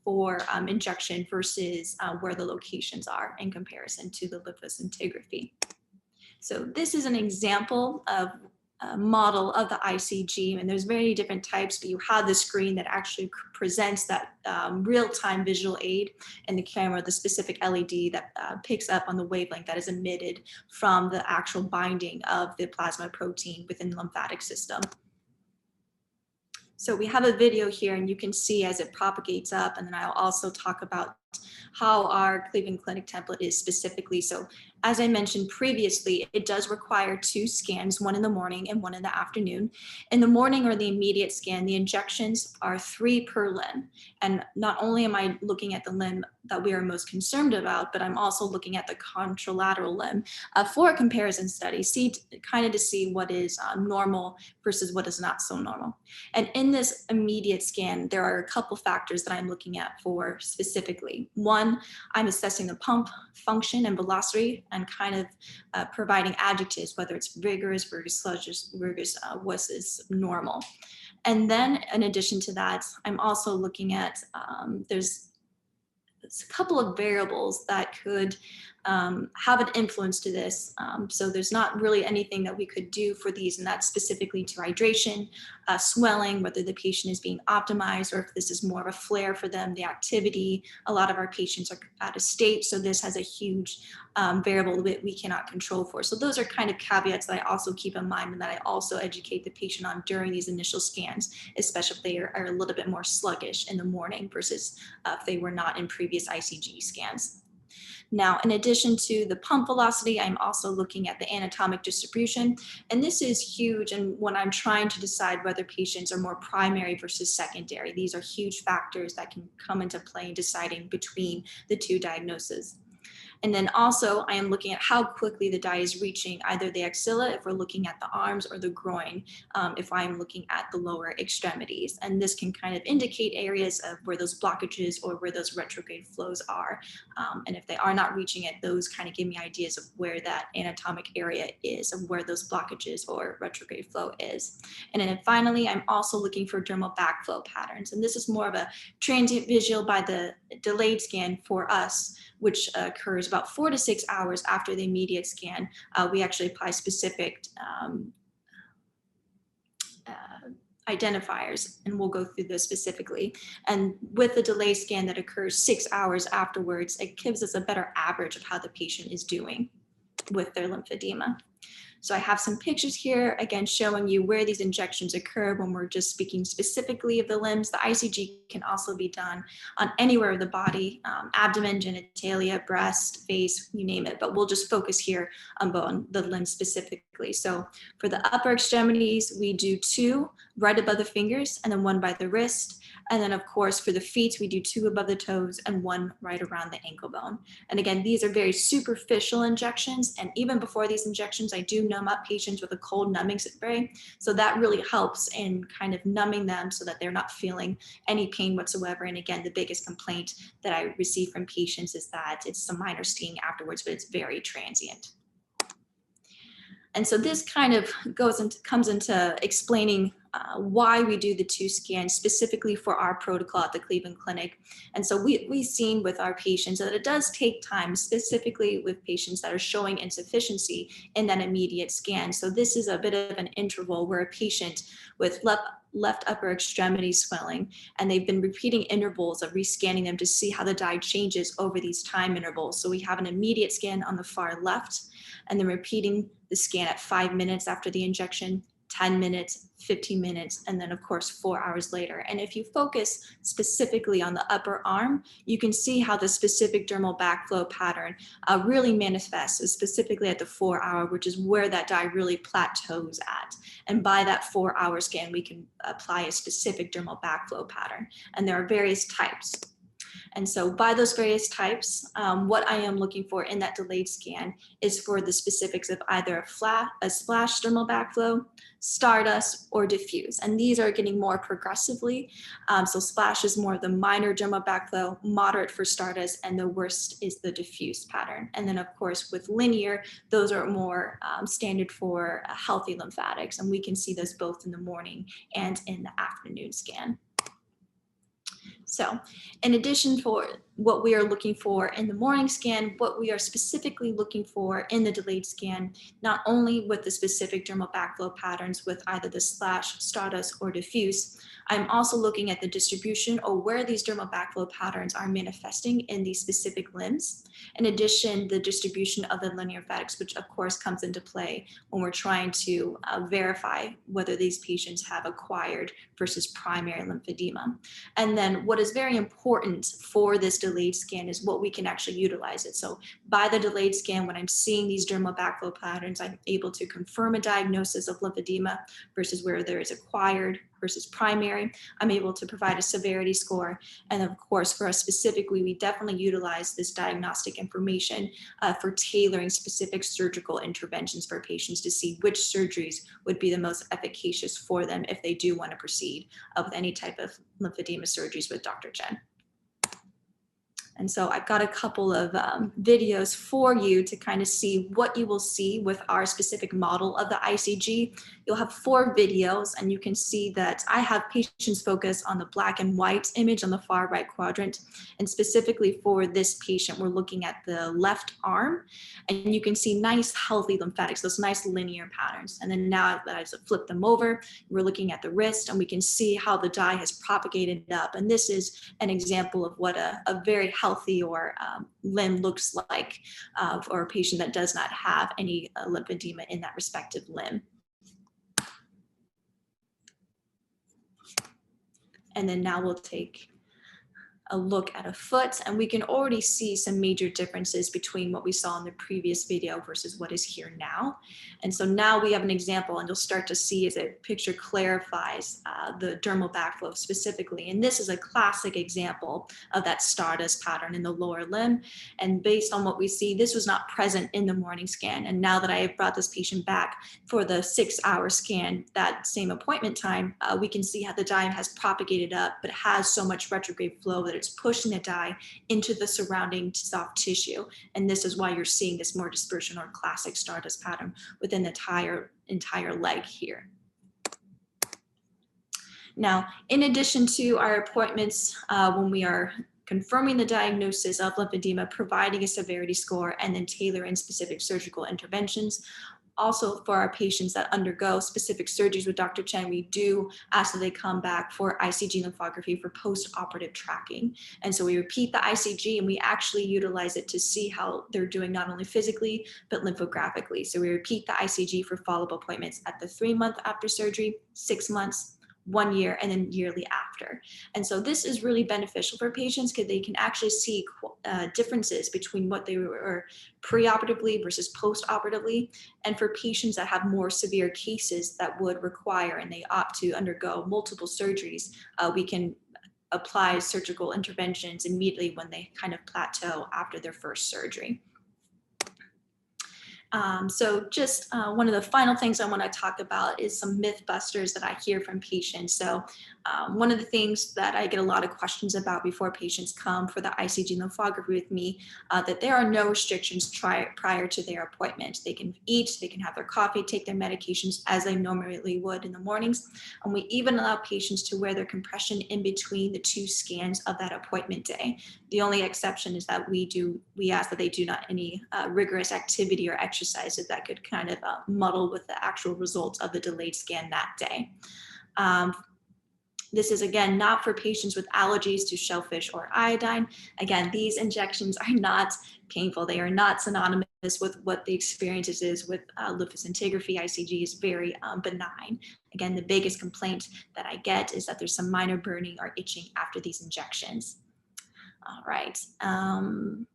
for injection versus where the locations are in comparison to the lymphoscintigraphy. So this is an example of model of the ICG, and there's many different types, but you have the screen that actually presents that real-time visual aid, and the camera, the specific LED that picks up on the wavelength that is emitted from the actual binding of the plasma protein within the lymphatic system. So we have a video here, and you can see as it propagates up, and then I'll also talk about how our Cleveland Clinic template is specifically. So as I mentioned previously, it does require 2 scans, 1 in the morning and 1 in the afternoon. In the morning, or the immediate scan, the injections are 3 per limb. And not only am I looking at the limb that we are most concerned about, but I'm also looking at the contralateral limb for a comparison study, to see what is normal versus what is not so normal. And in this immediate scan, there are a couple factors that I'm looking at for specifically. One, I'm assessing the pump function and velocity, and kind of providing adjectives, whether it's vigorous, sluggish, versus normal. And then in addition to that, I'm also looking at, there's a couple of variables that could have an influence to this. So there's not really anything that we could do for these, and that's specifically to hydration, swelling, whether the patient is being optimized or if this is more of a flare for them, the activity. A lot of our patients are out of state, so this has a huge variable that we cannot control for. So those are kind of caveats that I also keep in mind and that I also educate the patient on during these initial scans, especially if they are a little bit more sluggish in the morning versus if they were not in previous ICG scans. Now, in addition to the pump velocity, I'm also looking at the anatomic distribution, and this is huge. And when I'm trying to decide whether patients are more primary versus secondary, these are huge factors that can come into play in deciding between the two diagnoses. And then also I am looking at how quickly the dye is reaching either the axilla if we're looking at the arms, or the groin if I'm looking at the lower extremities. And this can kind of indicate areas of where those blockages or where those retrograde flows are. And if they are not reaching it, those kind of give me ideas of where that anatomic area is, of where those blockages or retrograde flow is. And then finally, I'm also looking for dermal backflow patterns. And this is more of a transient visual by the delayed scan for us, which occurs about 4 to 6 hours after the immediate scan. We actually apply specific identifiers, and we'll go through those specifically. And with the delay scan that occurs 6 hours afterwards, it gives us a better average of how the patient is doing with their lymphedema. So I have some pictures here, again, showing you where these injections occur when we're just speaking specifically of the limbs. The ICG can also be done on anywhere of the body, abdomen, genitalia, breast, face, you name it, but we'll just focus here on the limbs specifically. So for the upper extremities, we do 2 right above the fingers and then 1 by the wrist. And then of course, for the feet, we do 2 above the toes and 1 right around the ankle bone. And again, these are very superficial injections. And even before these injections, I do numb up patients with a cold numbing spray. So that really helps in kind of numbing them so that they're not feeling any pain whatsoever. And again, the biggest complaint that I receive from patients is that it's some minor stinging afterwards, but it's very transient. And so this kind of comes into explaining why we do the 2 scans specifically for our protocol at the Cleveland Clinic. And so we've seen with our patients that it does take time, specifically with patients that are showing insufficiency in that immediate scan. So this is a bit of an interval where a patient with left upper extremity swelling, and they've been repeating intervals of rescanning them to see how the dye changes over these time intervals. So we have an immediate scan on the far left, and then repeating the scan at 5 minutes after the injection, 10 minutes, 15 minutes, and then of course 4 hours later. And if you focus specifically on the upper arm, you can see how the specific dermal backflow pattern really manifests, specifically at the 4 hour, which is where that dye really plateaus at. And by that 4 hour scan, we can apply a specific dermal backflow pattern. And there are various types. And so by those various types, what I am looking for in that delayed scan is for the specifics of either a splash dermal backflow, stardust, or diffuse. And these are getting more progressively. So splash is more of the minor dermal backflow, moderate for stardust, and the worst is the diffuse pattern. And then of course with linear, those are more standard for healthy lymphatics. And we can see those both in the morning and in the afternoon scan. So in addition for what we are looking for in the morning scan, what we are specifically looking for in the delayed scan, not only with the specific dermal backflow patterns with either the splash, stardust, or diffuse, I'm also looking at the distribution or where these dermal backflow patterns are manifesting in these specific limbs. In addition, the distribution of the linear lymphatics, which of course comes into play when we're trying to verify whether these patients have acquired versus primary lymphedema. And then what is very important for this delayed scan is what we can actually utilize it. So by the delayed scan, when I'm seeing these dermal backflow patterns, I'm able to confirm a diagnosis of lymphedema versus where there is acquired versus primary. I'm able to provide a severity score. And of course, for us specifically, we definitely utilize this diagnostic information for tailoring specific surgical interventions for patients to see which surgeries would be the most efficacious for them if they do want to proceed with any type of lymphedema surgeries with Dr. Chen. And so I've got a couple of videos for you to kind of see what you will see with our specific model of the ICG. You'll have 4 videos, and you can see that I have patients focus on the black and white image on the far right quadrant. And specifically for this patient, we're looking at the left arm, and you can see nice healthy lymphatics, those nice linear patterns. And then now that I've flipped them over, we're looking at the wrist, and we can see how the dye has propagated up. And this is an example of what a very healthy or limb looks like for a patient that does not have any lymphedema in that respective limb. And then now we'll take a look at a foot, and we can already see some major differences between what we saw in the previous video versus what is here now. And so now we have an example, and you'll start to see as a picture clarifies the dermal backflow specifically. And this is a classic example of that stardust pattern in the lower limb. And based on what we see, this was not present in the morning scan. And now that I have brought this patient back for the 6-hour scan, that same appointment time, we can see how the dye has propagated up, but has so much retrograde flow that it's pushing the dye into the surrounding soft tissue. And this is why you're seeing this more dispersion or classic stardust pattern within the entire leg here. Now, in addition to our appointments, when we are confirming the diagnosis of lymphedema, providing a severity score, and then tailoring specific surgical interventions, also for our patients that undergo specific surgeries with Dr. Chen, we do ask that they come back for ICG lymphography for post-operative tracking. And so we repeat the ICG, and we actually utilize it to see how they're doing not only physically, but lymphographically. So we repeat the ICG for follow-up appointments at the 3-month after surgery, 6 months, 1 year, and then yearly after. And so this is really beneficial for patients because they can actually see differences between what they were preoperatively versus postoperatively. And for patients that have more severe cases that would require and they opt to undergo multiple surgeries, we can apply surgical interventions immediately when they kind of plateau after their first surgery. So just one of the final things I want to talk about is some myth busters that I hear from patients. So one of the things that I get a lot of questions about before patients come for the ICG lymphography with me, that there are no restrictions prior to their appointment. They can eat, they can have their coffee, take their medications as they normally would in the mornings. And we even allow patients to wear their compression in between the 2 scans of that appointment day. The only exception is that we ask that they do not any rigorous activity or exercises that could kind of muddle with the actual results of the delayed scan that day. This is, again, not for patients with allergies to shellfish or iodine. Again, these injections are not painful. They are not synonymous with what the experience is with lupus scintigraphy. ICG is very benign. Again, the biggest complaint that I get is that there's some minor burning or itching after these injections. All right. And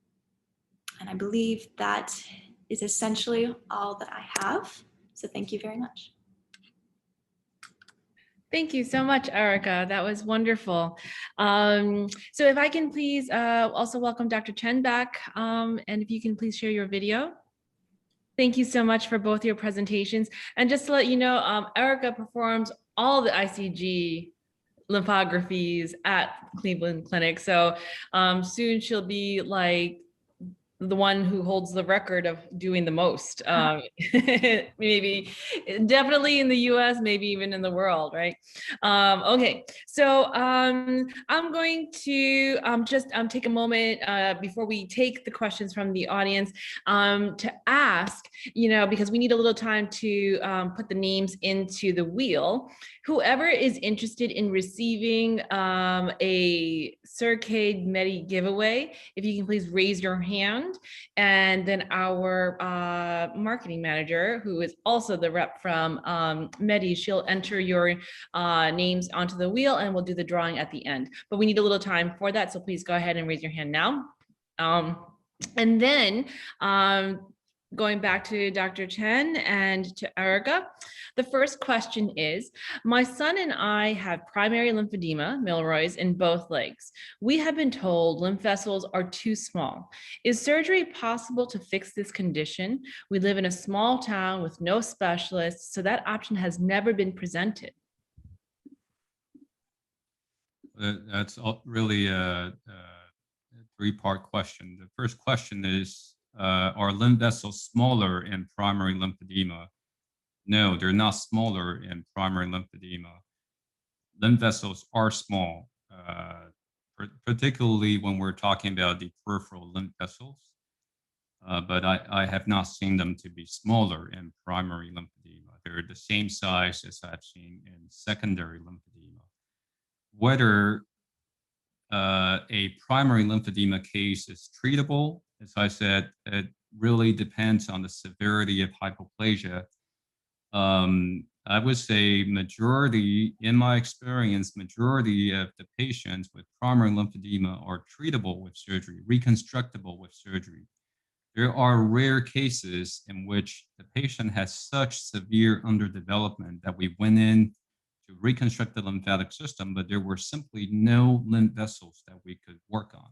I believe that is essentially all that I have. So thank you very much. Thank you so much, Erika. That was wonderful. So if I can please also welcome Dr. Chen back, and if you can please share your video. Thank you so much for both your presentations. And just to let you know, Erika performs all the ICG lymphographies at Cleveland Clinic. So soon she'll be like the one who holds the record of doing the most, maybe definitely in the US, maybe even in the world, right? Okay, so I'm going to just take a moment before we take the questions from the audience to ask, because we need a little time to put the names into the wheel. Whoever is interested in receiving a Circade Medi giveaway, if you can please raise your hand, and then our marketing manager, who is also the rep from Medi, she'll enter your names onto the wheel, and we'll do the drawing at the end. But we need a little time for that, so please go ahead and raise your hand now. And then going back to Dr. Chen and to Erika, the first question is, my son and I have primary lymphedema, Milroy's, in both legs. We have been told lymph vessels are too small. Is surgery possible to fix this condition? We live in a small town with no specialists, so that option has never been presented. That's really three-part question. The first question is, are lymph vessels smaller in primary lymphedema? No, they're not smaller in primary lymphedema. Lymph vessels are small, particularly when we're talking about the peripheral lymph vessels. But I have not seen them to be smaller in primary lymphedema. They're the same size as I've seen in secondary lymphedema. Whether a primary lymphedema case is treatable, as I said, it really depends on the severity of hypoplasia. I would say majority, in my experience, majority of the patients with primary lymphedema are treatable with surgery, reconstructible with surgery. There are rare cases in which the patient has such severe underdevelopment that we went in to reconstruct the lymphatic system, but there were simply no lymph vessels that we could work on.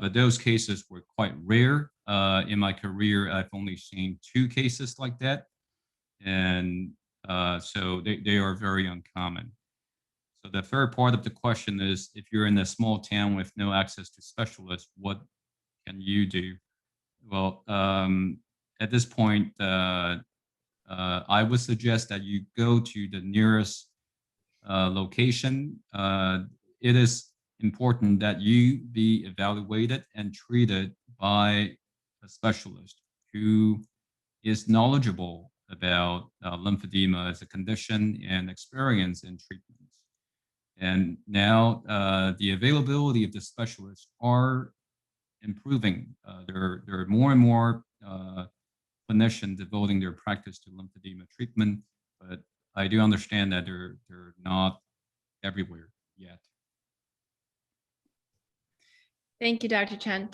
But those cases were quite rare. In my career, I've only seen 2 cases like that. And so they are very uncommon. So the third part of the question is, if you're in a small town with no access to specialists, what can you do? Well, at this point, I would suggest that you go to the nearest location. It is important that you be evaluated and treated by a specialist who is knowledgeable about lymphedema as a condition and experience in treatments. And now the availability of the specialists are improving. There are more and more clinicians devoting their practice to lymphedema treatment, but I do understand that they're not everywhere yet. Thank you, Dr. Chen.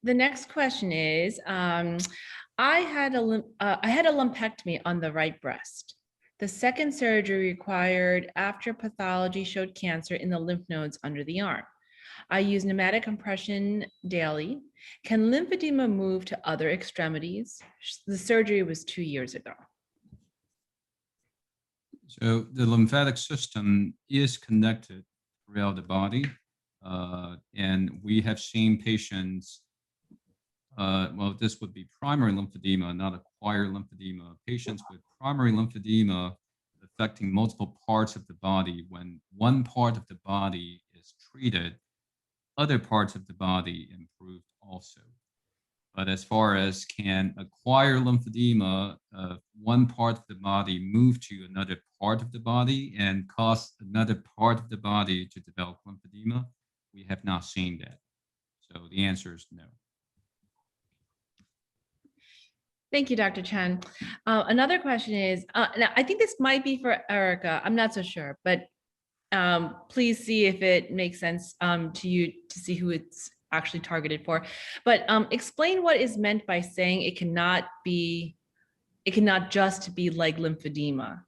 The next question is, I had a lumpectomy on the right breast. The second surgery required after pathology showed cancer in the lymph nodes under the arm. I use pneumatic compression daily. Can lymphedema move to other extremities? The surgery was 2 years ago. So the lymphatic system is connected throughout the body. And we have seen patients, well, this would be primary lymphedema, not acquired lymphedema. Patients with primary lymphedema affecting multiple parts of the body. When one part of the body is treated, other parts of the body improve also. But as far as can acquire lymphedema, one part of the body move to another part of the body and cause another part of the body to develop lymphedema, we have not seen that. So the answer is no. Thank you, Dr. Chen. Another question is, now I think this might be for Erika. I'm not so sure, but please see if it makes sense to you to see who it's actually targeted for. But explain what is meant by saying it cannot just be like lymphedema.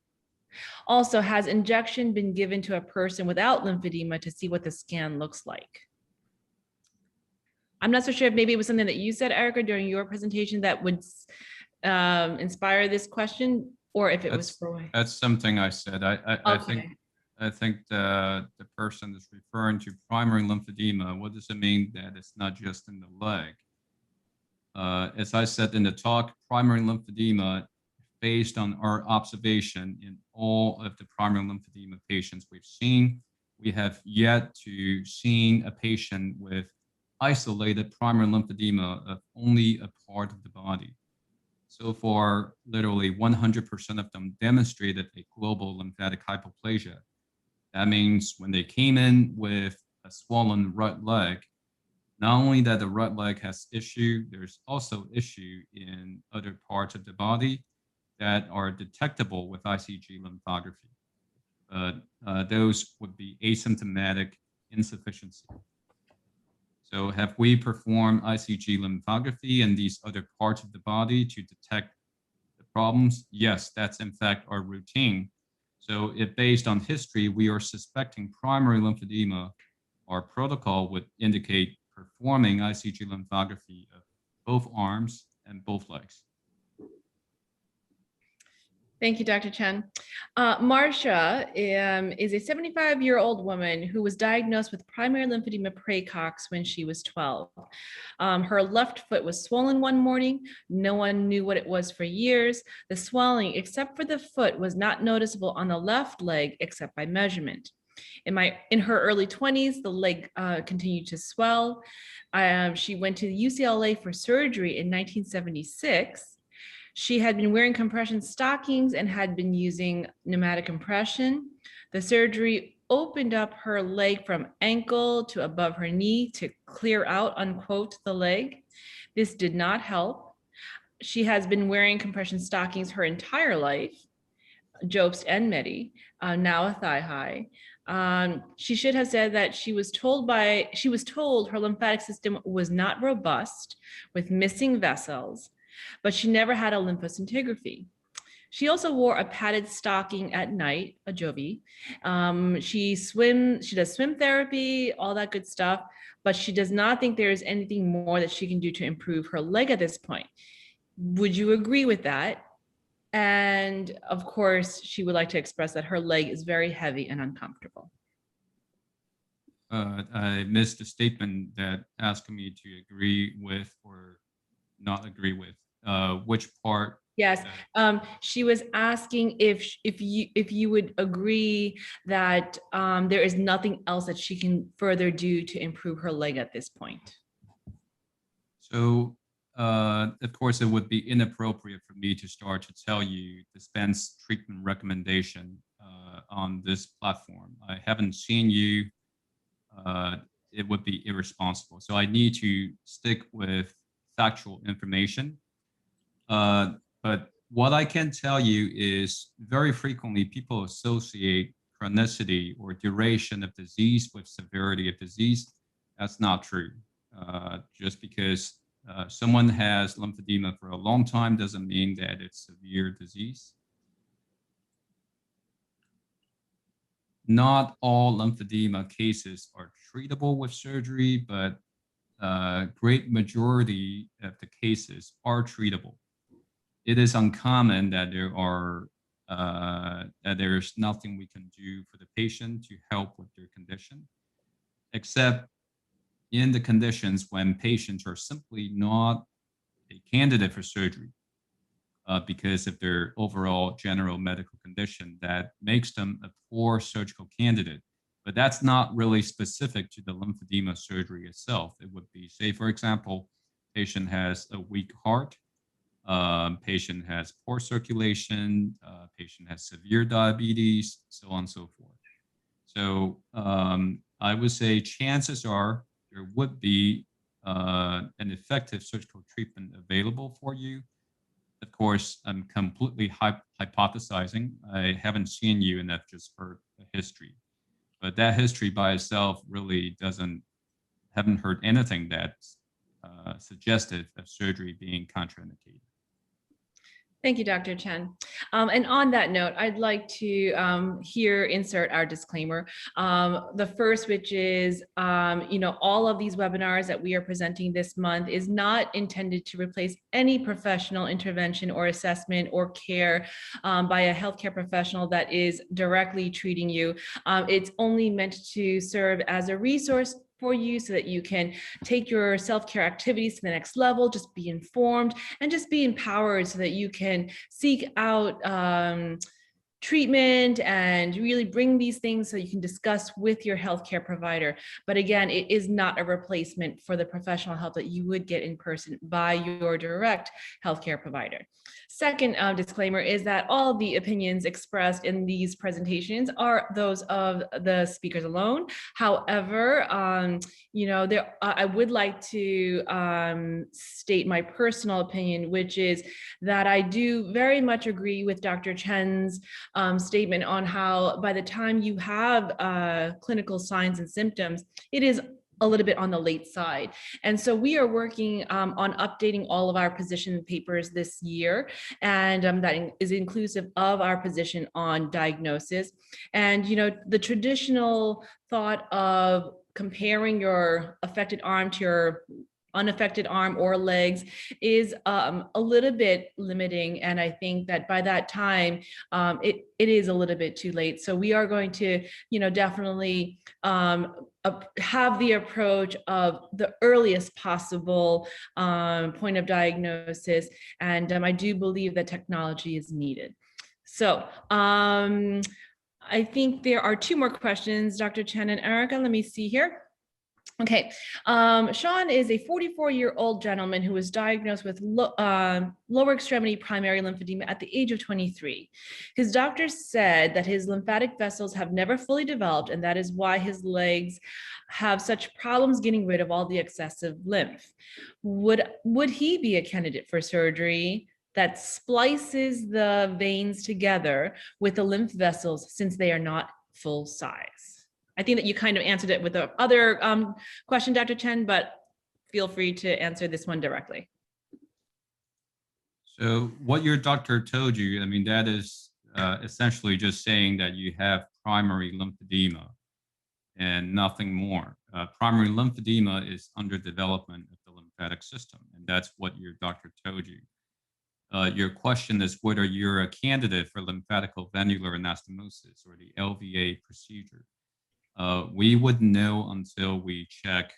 Also, has injection been given to a person without lymphedema to see what the scan looks like? I'm not so sure if maybe it was something that you said, Erika, during your presentation that would inspire this question, or if it was for. That's something I said. I think the person is referring to primary lymphedema. What does it mean that it's not just in the leg? As I said in the talk, primary lymphedema, based on our observation in all of the primary lymphedema patients we've seen, we have yet to see a patient with isolated primary lymphedema of only a part of the body. So far, literally 100% of them demonstrated a global lymphatic hypoplasia. That means when they came in with a swollen right leg, not only that the right leg has issue, there's also issue in other parts of the body that are detectable with ICG lymphography. Those would be asymptomatic insufficiency. So have we performed ICG lymphography in these other parts of the body to detect the problems? Yes, that's in fact our routine. So if based on history, we are suspecting primary lymphedema, our protocol would indicate performing ICG lymphography of both arms and both legs. Thank you, Dr. Chen. Marcia is a 75-year-old woman who was diagnosed with primary lymphedema praecox when she was 12. Her left foot was swollen one morning. No one knew what it was for years. The swelling, except for the foot, was not noticeable on the left leg except by measurement. In her early 20s, the leg continued to swell. She went to UCLA for surgery in 1976. She had been wearing compression stockings and had been using pneumatic compression. The surgery opened up her leg from ankle to above her knee to clear out, unquote, the leg. This did not help. She has been wearing compression stockings her entire life, Jobst and Medi, now a thigh high. She should have said that she was told her lymphatic system was not robust with missing vessels, but she never had a lymphoscintigraphy. She also wore a padded stocking at night, a Jovi. She does swim therapy, all that good stuff, but she does not think there is anything more that she can do to improve her leg at this point. Would you agree with that? And of course, she would like to express that her leg is very heavy and uncomfortable. I missed the statement that asked me to agree with or not agree with. Which part? Yes, she was asking if you would agree that there is nothing else that she can further do to improve her leg at this point. So, of course, it would be inappropriate for me to start to tell you dispense treatment recommendation on this platform. I haven't seen you. It would be irresponsible. So I need to stick with factual information. But what I can tell you is very frequently people associate chronicity or duration of disease with severity of disease. That's not true. Just because someone has lymphedema for a long time doesn't mean that it's severe disease. Not all lymphedema cases are treatable with surgery, but great majority of the cases are treatable. It is uncommon that there's nothing we can do for the patient to help with their condition, except in the conditions when patients are simply not a candidate for surgery because of their overall general medical condition that makes them a poor surgical candidate. But that's not really specific to the lymphedema surgery itself. It would be, say, for example, patient has a weak heart, patient has poor circulation, patient has severe diabetes, so on and so forth. So I would say chances are there would be an effective surgical treatment available for you. Of course, I'm completely hypothesizing. I haven't seen you and I've just heard the history. But that history by itself really haven't heard anything that's suggestive of surgery being contraindicated. Thank you, Dr. Chen. And on that note, I'd like to here insert our disclaimer. The first, which is, all of these webinars that we are presenting this month is not intended to replace any professional intervention or assessment or care by a healthcare professional that is directly treating you. It's only meant to serve as a resource for you so that you can take your self-care activities to the next level, just be informed and just be empowered so that you can seek out treatment and really bring these things so you can discuss with your healthcare provider. But again, it is not a replacement for the professional help that you would get in person by your direct healthcare provider. Second disclaimer is that all the opinions expressed in these presentations are those of the speakers alone. However, I would like to state my personal opinion, which is that I do very much agree with Dr. Chen's statement on how by the time you have clinical signs and symptoms, it is a little bit on the late side. And so we are working on updating all of our position papers this year. And that is inclusive of our position on diagnosis. And, the traditional thought of comparing your affected arm to your unaffected arm or legs is a little bit limiting. And I think that by that time, it is a little bit too late. So we are going to, definitely have the approach of the earliest possible point of diagnosis. And I do believe that technology is needed. So I think there are two more questions, Dr. Chen and Erika. Let me see here. Okay, Sean is a 44-year-old gentleman who was diagnosed with lower extremity primary lymphedema at the age of 23. His doctor said that his lymphatic vessels have never fully developed, and that is why his legs have such problems getting rid of all the excessive lymph. Would he be a candidate for surgery that splices the veins together with the lymph vessels since they are not full size? I think that you kind of answered it with the other question, Dr. Chen, but feel free to answer this one directly. So what your doctor told you, I mean, that is essentially just saying that you have primary lymphedema and nothing more. Primary lymphedema is under development of the lymphatic system, and that's what your doctor told you. Your question is whether you're a candidate for lymphaticovenular anastomosis or the LVA procedure. We wouldn't know until we check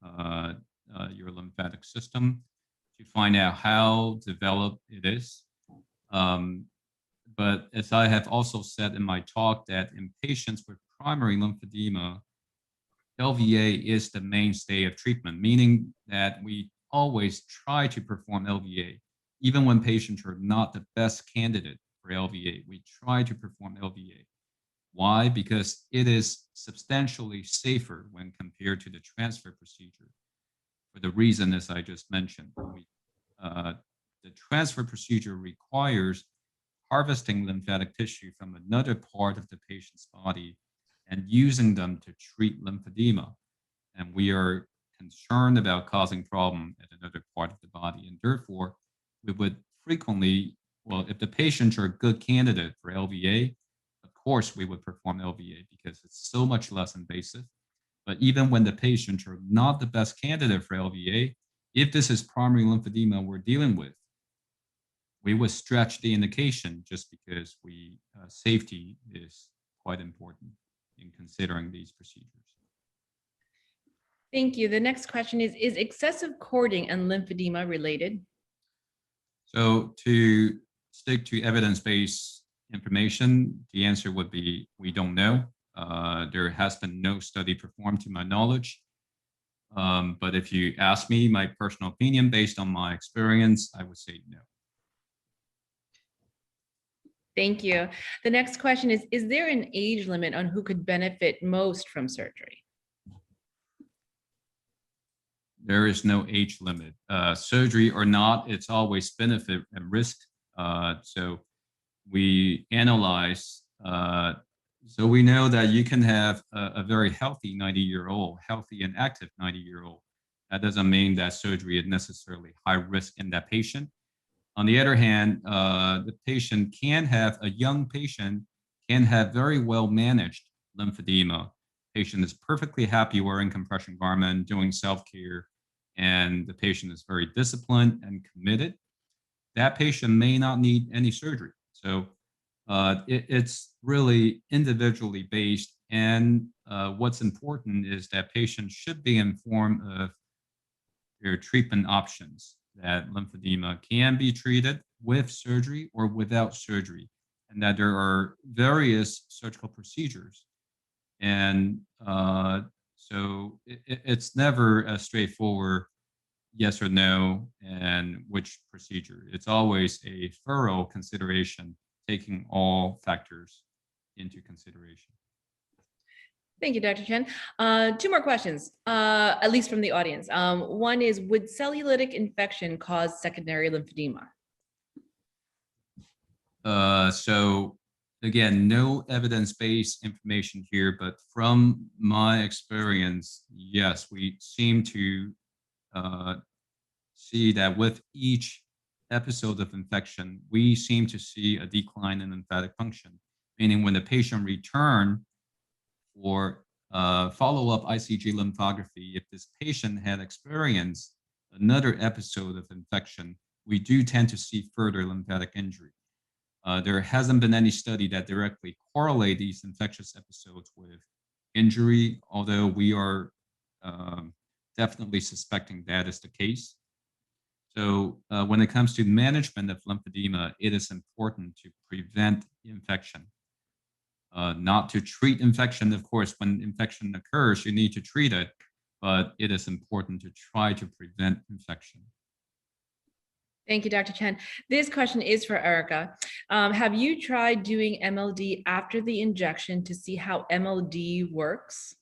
your lymphatic system to find out how developed it is. But as I have also said in my talk, that in patients with primary lymphedema, LVA is the mainstay of treatment, meaning that we always try to perform LVA. Even when patients are not the best candidate for LVA, we try to perform LVA. Why? Because it is substantially safer when compared to the transfer procedure. For the reason, as I just mentioned, the transfer procedure requires harvesting lymphatic tissue from another part of the patient's body and using them to treat lymphedema. And we are concerned about causing problem at another part of the body. And therefore, we would frequently, well, if the patients are a good candidate for LVA, of course, we would perform LVA because it's so much less invasive. But even when the patients are not the best candidate for LVA, if this is primary lymphedema we're dealing with, we would stretch the indication just because safety is quite important in considering these procedures. Thank you. The next question is excessive cording and lymphedema related? So to stick to evidence-based information, the answer would be we don't know. There has been no study performed to my knowledge. But if you ask me my personal opinion based on my experience, I would say no. Thank you. The next question is there an age limit on who could benefit most from surgery? There is no age limit. Surgery or not, it's always benefit and risk. So we analyze, so we know that you can have a very healthy 90-year-old, healthy and active 90-year-old. That doesn't mean that surgery is necessarily high risk in that patient. On the other hand, the patient can have, a young patient can have very well managed lymphedema. Patient is perfectly happy wearing compression garment, doing self-care, and the patient is very disciplined and committed. That patient may not need any surgery. So it's really individually based. And what's important is that patients should be informed of their treatment options, that lymphedema can be treated with surgery or without surgery, and that there are various surgical procedures. And so it's never a straightforward yes or no and which procedure. It's always a thorough consideration, taking all factors into consideration. Thank you, Dr. Chen. Two more questions, at least from the audience. One is, would cellulitic infection cause secondary lymphedema? So again, no evidence-based information here, but from my experience, yes, we seem to see that with each episode of infection, we seem to see a decline in lymphatic function, meaning when the patient returns for follow-up ICG lymphography, if this patient had experienced another episode of infection, we do tend to see further lymphatic injury. There hasn't been any study that directly correlate these infectious episodes with injury, although we are definitely suspecting that is the case. So when it comes to management of lymphedema, it is important to prevent infection, not to treat infection. Of course, when infection occurs, you need to treat it, but it is important to try to prevent infection. Thank you, Dr. Chen. This question is for Erika. Have you tried doing MLD after the injection to see how MLD works?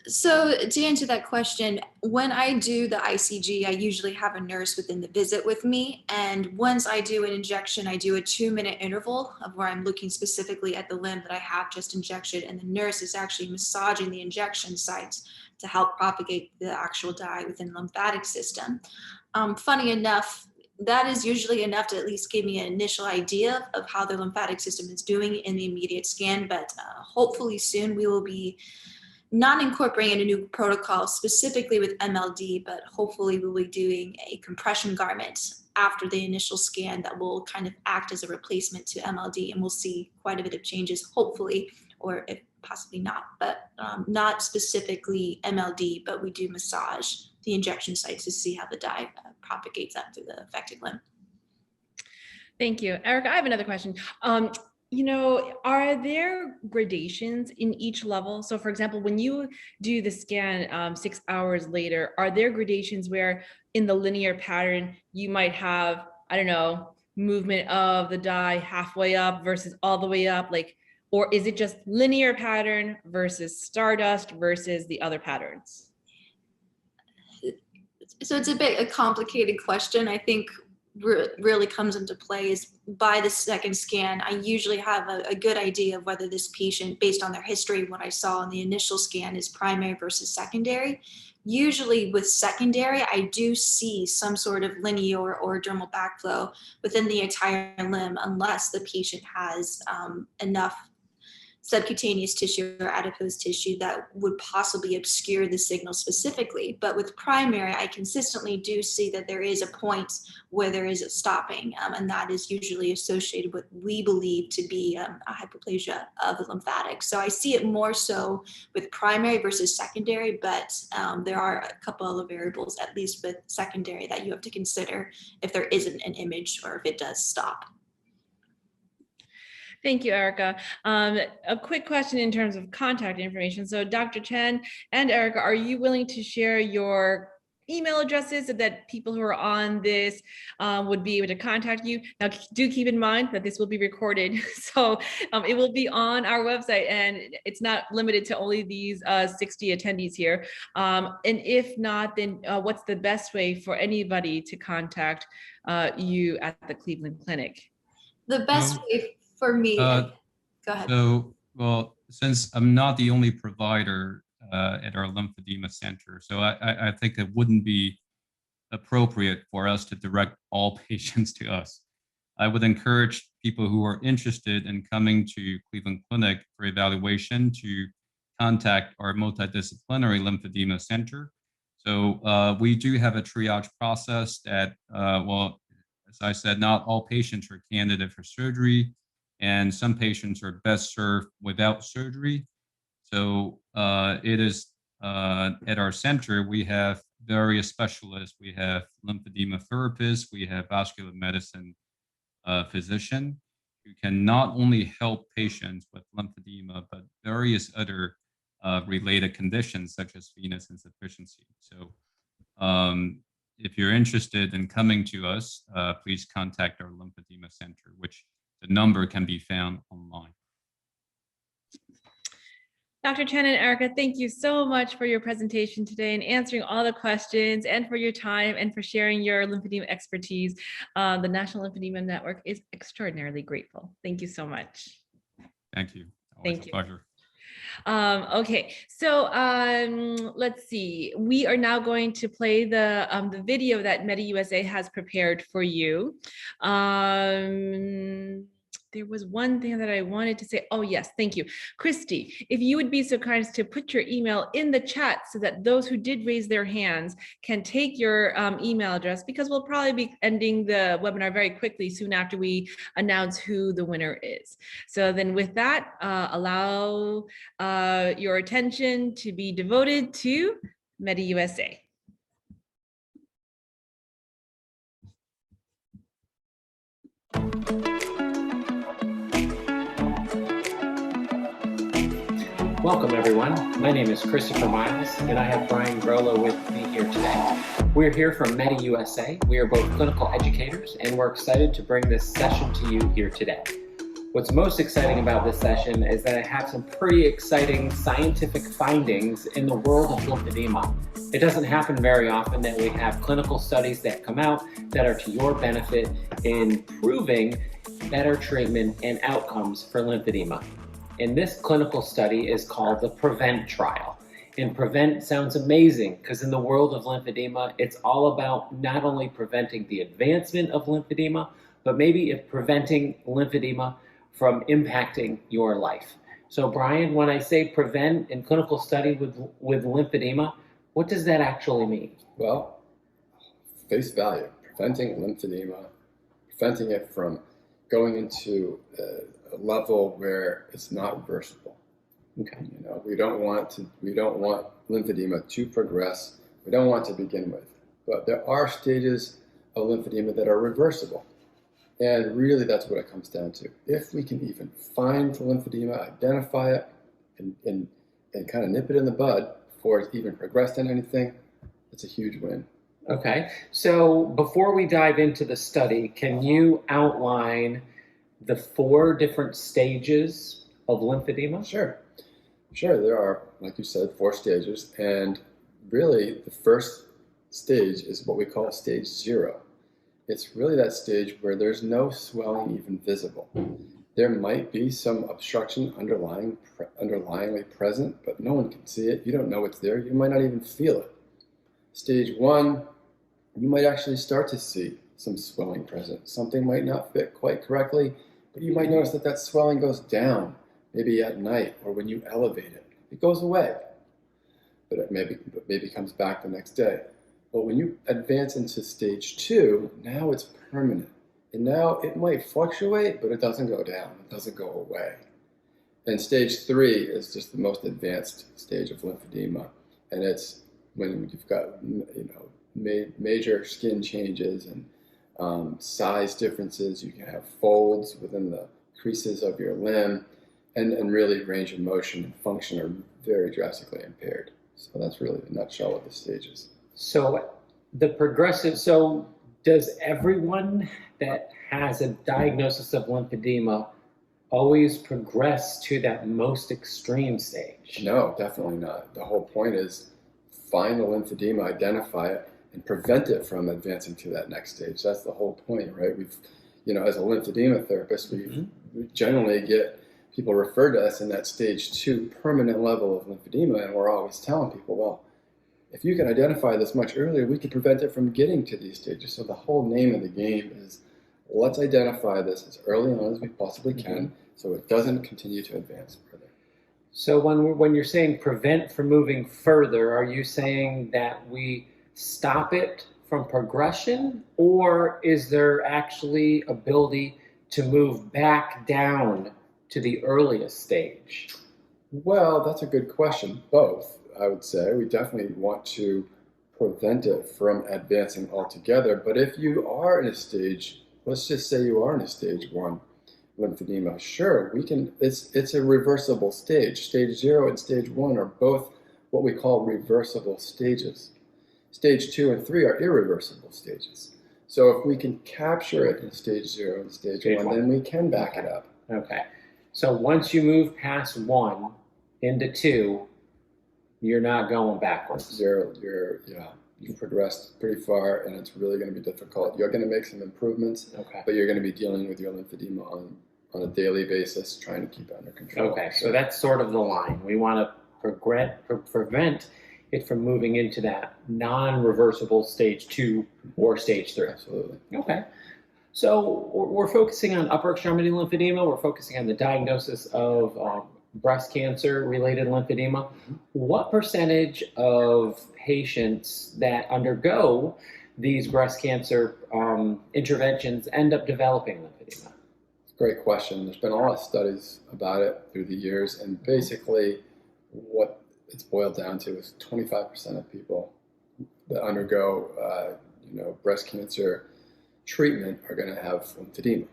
So to answer that question, when I do the ICG, I usually have a nurse within the visit with me. And once I do an injection, I do a 2-minute interval of where I'm looking specifically at the limb that I have just injected. And the nurse is actually massaging the injection sites to help propagate the actual dye within the lymphatic system. Funny enough, that is usually enough to at least give me an initial idea of how the lymphatic system is doing in the immediate scan. But hopefully soon we will be not incorporating a new protocol specifically with MLD, but hopefully we'll be doing a compression garment after the initial scan that will kind of act as a replacement to MLD, and we'll see quite a bit of changes, hopefully, or if possibly not, but not specifically MLD, but we do massage the injection sites to see how the dye propagates up through the affected limb. Thank you. Erika, I have another question. You know, are there gradations in each level? So for example, when you do the scan 6 hours later, are there gradations where in the linear pattern, you might have, I don't know, movement of the dye halfway up versus all the way up, like, or is it just linear pattern versus stardust versus the other patterns? So it's a complicated question. I think really comes into play is by the second scan, I usually have a good idea of whether this patient, based on their history, what I saw in the initial scan, is primary versus secondary. Usually with secondary, I do see some sort of linear or dermal backflow within the entire limb, unless the patient has enough subcutaneous tissue or adipose tissue that would possibly obscure the signal specifically. But with primary, I consistently do see that there is a point where there is a stopping, and that is usually associated with what we believe to be a hyperplasia of the lymphatics. So I see it more so with primary versus secondary, but there are a couple of variables, at least with secondary, that you have to consider if there isn't an image or if it does stop. Thank you, Erika. A quick question in terms of contact information. So Dr. Chen and Erika, are you willing to share your email addresses so that people who are on this would be able to contact you? Now, do keep in mind that this will be recorded. So it will be on our website, and it's not limited to only these 60 attendees here. And if not, then what's the best way for anybody to contact you at the Cleveland Clinic? The best way for me, go ahead. So, well, since I'm not the only provider at our lymphedema center, so I think it wouldn't be appropriate for us to direct all patients to us. I would encourage people who are interested in coming to Cleveland Clinic for evaluation to contact our multidisciplinary lymphedema center. So we do have a triage process that, well, as I said, not all patients are candidate for surgery, and some patients are best served without surgery. So it is at our center, we have various specialists. We have lymphedema therapists, we have vascular medicine physician who can not only help patients with lymphedema, but various other related conditions such as venous insufficiency. So if you're interested in coming to us, please contact our lymphedema center, which the number can be found online. Dr. Chen and Erika, thank you so much for your presentation today and answering all the questions, and for your time and for sharing your lymphedema expertise. The National Lymphedema Network is extraordinarily grateful. Thank you so much. Thank you. Always Thank you. a pleasure. Okay, so let's see. We are now going to play the video that MediUSA has prepared for you. there was one thing that I wanted to say. Oh, yes, thank you. Christy, if you would be so kind as to put your email in the chat so that those who did raise their hands can take your email address, because we'll probably be ending the webinar very quickly soon after we announce who the winner is. So then with that, allow your attention to be devoted to Medi USA. Welcome everyone. My name is Christopher Miles and I have Brian Grollo with me here today. We're here from Medi USA. We are both clinical educators and we're excited to bring this session to you here today. What's most exciting about this session is that I have some pretty exciting scientific findings in the world of lymphedema. It doesn't happen very often that we have clinical studies that come out that are to your benefit in proving better treatment and outcomes for lymphedema. And this clinical study is called the PREVENT trial. And PREVENT sounds amazing because in the world of lymphedema, it's all about not only preventing the advancement of lymphedema, but maybe preventing lymphedema from impacting your life. So Brian, when I say prevent in clinical study with lymphedema, what does that actually mean? Well, face value, preventing lymphedema, preventing it from going into a level where it's not reversible. Okay. You know, we don't want lymphedema to progress. We don't want to begin with. But there are stages of lymphedema that are reversible. And really that's what it comes down to. If we can even find the lymphedema, identify it, and kind of nip it in the bud before it's even progressed in anything, it's a huge win. Okay, so before we dive into the study, can you outline the 4 different stages of lymphedema? Sure. There are, like you said, 4 stages. And really the first stage is what we call stage 0. It's really that stage where there's no swelling even visible. There might be some obstruction underlyingly present, but no one can see it. You don't know it's there. You might not even feel it. Stage 1, you might actually start to see some swelling present. Something might not fit quite correctly, but you might notice that that swelling goes down, maybe at night or when you elevate it. It goes away, but it maybe comes back the next day. But when you advance into stage 2, now it's permanent. And now it might fluctuate, but it doesn't go down, it doesn't go away. And stage 3 is just the most advanced stage of lymphedema. And it's when you've got, you know, major skin changes and size differences. You can have folds within the creases of your limb, and really range of motion and function are very drastically impaired. So that's really a nutshell of the stages. So does everyone that has a diagnosis of lymphedema always progress to that most extreme stage? No, definitely not. The whole point is find the lymphedema, identify it, and prevent it from advancing to that next stage. That's the whole point, right? As a lymphedema therapist, we generally get people referred to us in that stage 2 permanent level of lymphedema, and we're always telling people, well, if you can identify this much earlier, we can prevent it from getting to these stages. So the whole name of the game is, let's identify this as early on as we possibly can, so it doesn't continue to advance further. So when you're saying prevent from moving further, are you saying that we stop it from progression, or is there actually ability to move back down to the earliest stage? Well, that's a good question. Both, I would say. We definitely want to prevent it from advancing altogether. But if you are in a stage, let's just say you are in a stage 1 lymphedema, sure, we can. It's a reversible stage. Stage 0 and stage 1 are both what we call reversible stages. Stage 2 and 3 are irreversible stages. So if we can capture it in stage 0 and stage 1, then we can back it up. Okay. So once you move past 1 into 2, you're not going backwards. 0, you've progressed pretty far, and it's really going to be difficult. You're going to make some improvements, but you're going to be dealing with your lymphedema on a daily basis, trying to keep it under control. Okay, so that's sort of the line. We want to prevent it from moving into that non-reversible stage 2 or stage 3. Absolutely. Okay. So we're focusing on upper extremity lymphedema. We're focusing on the diagnosis of breast cancer-related lymphedema. What percentage of patients that undergo these breast cancer interventions end up developing lymphedema? Great question. There's been a lot of studies about it through the years, and basically what it's boiled down to is 25% of people that undergo breast cancer treatment are going to have lymphedema.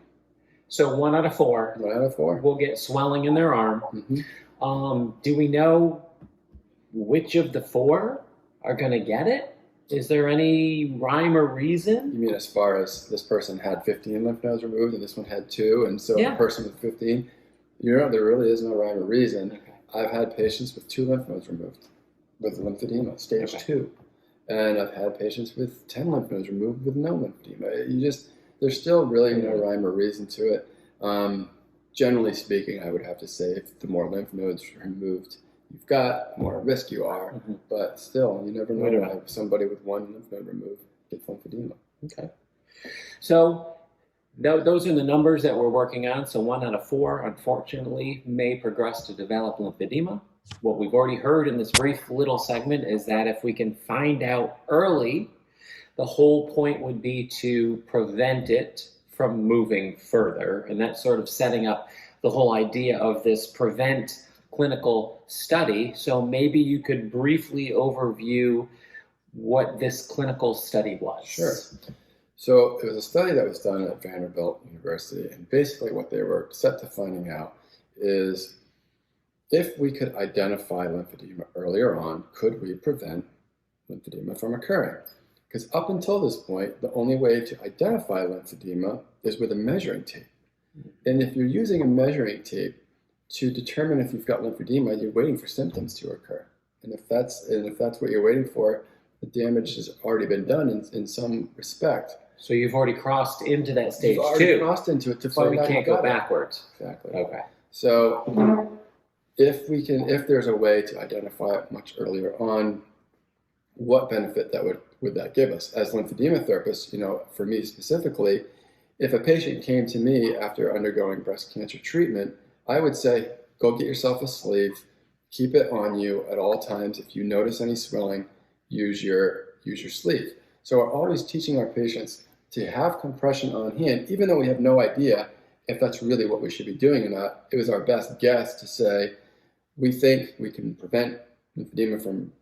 So 1 out of 4. 1 out of 4 will get swelling in their arm. Do we know which of the 4 are going to get it? Is there any rhyme or reason? You mean as far as this person had 15 lymph nodes removed and this one had 2, and so the person with 15, there really is no rhyme or reason. Okay. I've had patients with 2 lymph nodes removed with lymphedema, stage 2. And I've had patients with 10 lymph nodes removed with no lymphedema. There's still really no rhyme or reason to it. Generally speaking, I would have to say if the more lymph nodes removed you've got, the more at risk you are. But still, you never know why somebody with 1 lymph node removed gets lymphedema. Okay. So those are the numbers that we're working on. So 1 out of 4, unfortunately, may progress to develop lymphedema. What we've already heard in this brief little segment is that if we can find out early, the whole point would be to prevent it from moving further. And that's sort of setting up the whole idea of this prevent clinical study. So maybe you could briefly overview what this clinical study was. Sure. So it was a study that was done at Vanderbilt University, and basically what they were set to finding out is if we could identify lymphedema earlier on, could we prevent lymphedema from occurring? Because up until this point, the only way to identify lymphedema is with a measuring tape. And if you're using a measuring tape to determine if you've got lymphedema, you're waiting for symptoms to occur. And if that's what you're waiting for, the damage has already been done in some respect. So you've already crossed into that stage 2. You've already crossed into it to so find we out can't go backwards. Exactly. Okay. So if there's a way to identify it much earlier on, what benefit would that give us? As lymphedema therapists, for me specifically, if a patient came to me after undergoing breast cancer treatment, I would say, go get yourself a sleeve, keep it on you at all times. If you notice any swelling, use your sleeve. So we're always teaching our patients to have compression on hand, even though we have no idea if that's really what we should be doing or not. It was our best guess to say, we think we can prevent lymphedema from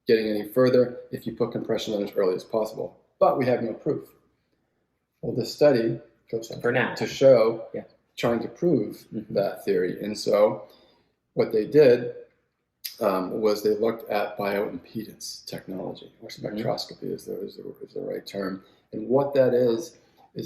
getting any further if you put compression on as early as possible. But we have no proof. Well, this study goes on for now to show, trying to prove that theory. And so what they did was they looked at bioimpedance technology, or spectroscopy is the right term. And what that is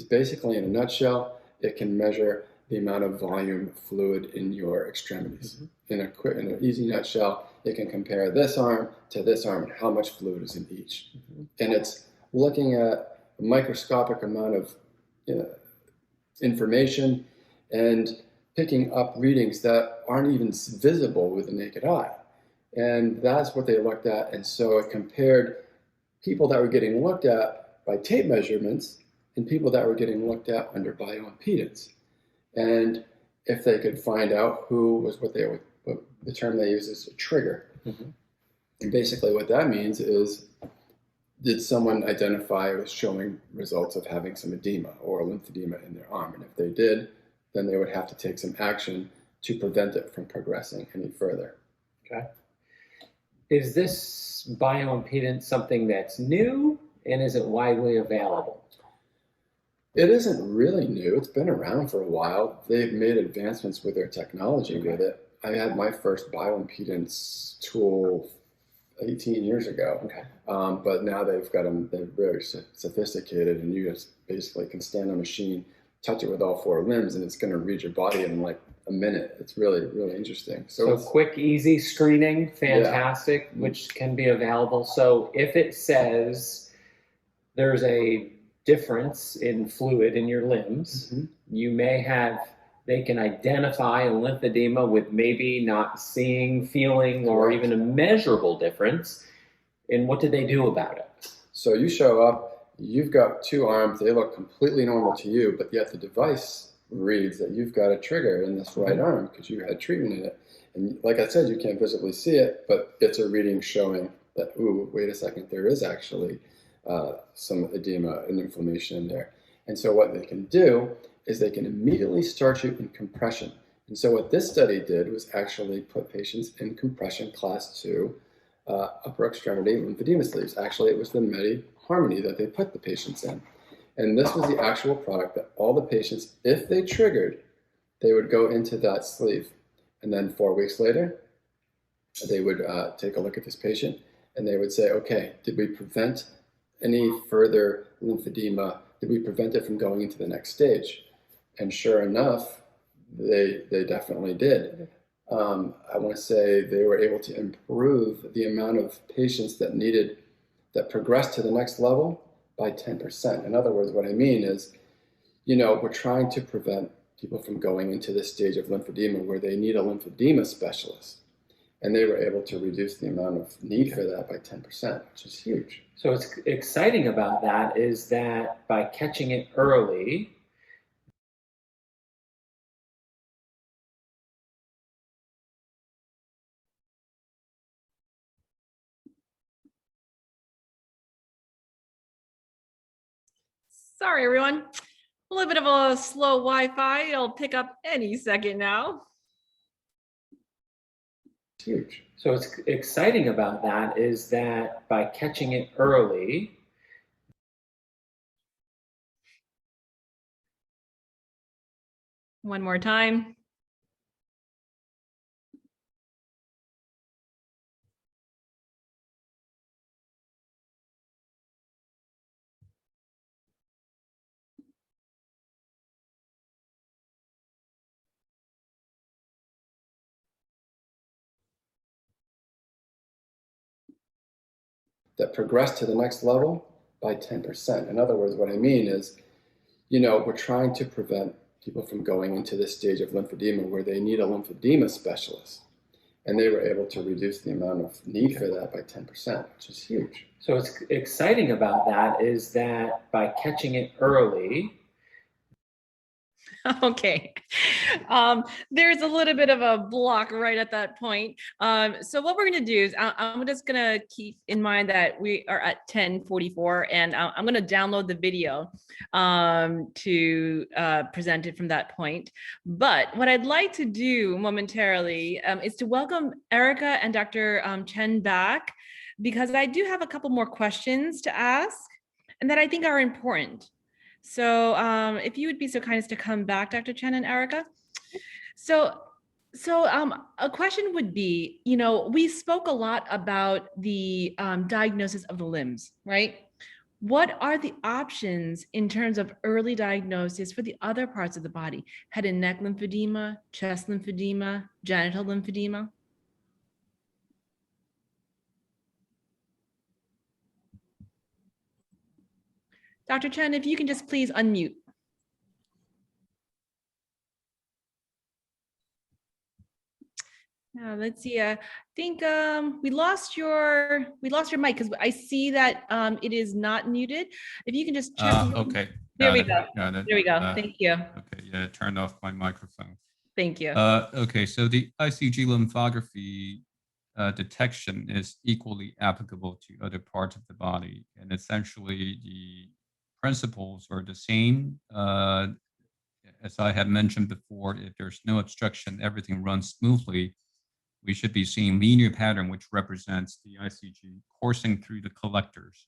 basically, in a nutshell, it can measure the amount of volume fluid in your extremities. In an easy nutshell, it can compare this arm to this arm and how much fluid is in each. And it's looking at a microscopic amount of information and picking up readings that aren't even visible with the naked eye. And that's what they looked at. And so it compared people that were getting looked at by tape measurements and people that were getting looked at under bioimpedance. And if they could find out who was the term they use is a trigger. And basically what that means is, did someone identify as showing results of having some edema or lymphedema in their arm? And if they did, then they would have to take some action to prevent it from progressing any further. Okay. Is this bioimpedance something that's new, and is it widely available? It isn't really new. It's been around for a while. They've made advancements with their technology with it. I had my first bioimpedance tool 18 years ago. Okay. But now they've got them, they're very sophisticated, and you just basically can stand on a machine, touch it with all 4 limbs, and it's going to read your body in like a minute. It's really, really interesting. So quick, easy screening, fantastic, which can be available. So if it says there's a difference in fluid in your limbs, they can identify a lymphedema with maybe not seeing, feeling, or even a measurable difference. And what do they do about it? So you show up, you've got two arms, they look completely normal to you, but yet the device reads that you've got a trigger in this right arm because you had treatment in it. And like I said, you can't visibly see it, but it's a reading showing that, ooh, wait a second, there is actually some edema and inflammation in there. And so what they can do is they can immediately start you in compression. And so what this study did was actually put patients in compression class 2 upper extremity lymphedema sleeves. Actually, it was the Harmony that they put the patients in. And this was the actual product that all the patients, if they triggered, they would go into that sleeve. And then 4 weeks later, they would take a look at this patient and they would say, okay, did we prevent any further lymphedema? Did we prevent it from going into the next stage? And sure enough, they definitely did. I want to say they were able to improve the amount of patients that progressed to the next level by 10%. In other words, what I mean is, we're trying to prevent people from going into this stage of lymphedema where they need a lymphedema specialist. And they were able to reduce the amount of need for that by 10%, which is huge. So what's exciting about that is that by catching it early, Sorry, everyone. A little bit of a slow Wi-Fi. It'll pick up any second now. Huge. So what's exciting about that is that by catching it early, One more time. That progressed to the next level by 10%. In other words, what I mean is, we're trying to prevent people from going into this stage of lymphedema where they need a lymphedema specialist. And they were able to reduce the amount of need for that by 10%, which is huge. so what's exciting about that is that by catching it early, Okay. There's a little bit of a block right at that point. So what we're going to do is I'm just going to keep in mind that we are at 10:44 and I'm going to download the video to present it from that point. But what I'd like to do momentarily is to welcome Erika and Dr. Chen back, because I do have a couple more questions to ask and that I think are important. So if you would be so kind as to come back, Dr. Chen and Erika. So a question would be, we spoke a lot about the diagnosis of the limbs, right? What are the options in terms of early diagnosis for the other parts of the body? Head and neck lymphedema, chest lymphedema, genital lymphedema? Dr. Chen, if you can just please unmute. Let's see. I think we lost your mic because I see that it is not muted. If you can just check. Okay. There we go. Got it. There we go. Thank you. Okay. Yeah, I turned off my microphone. Thank you. Okay. So the ICG lymphography detection is equally applicable to other parts of the body, and essentially the principles are the same. As I had mentioned before, if there's no obstruction, everything runs smoothly. We should be seeing linear pattern, which represents the ICG coursing through the collectors.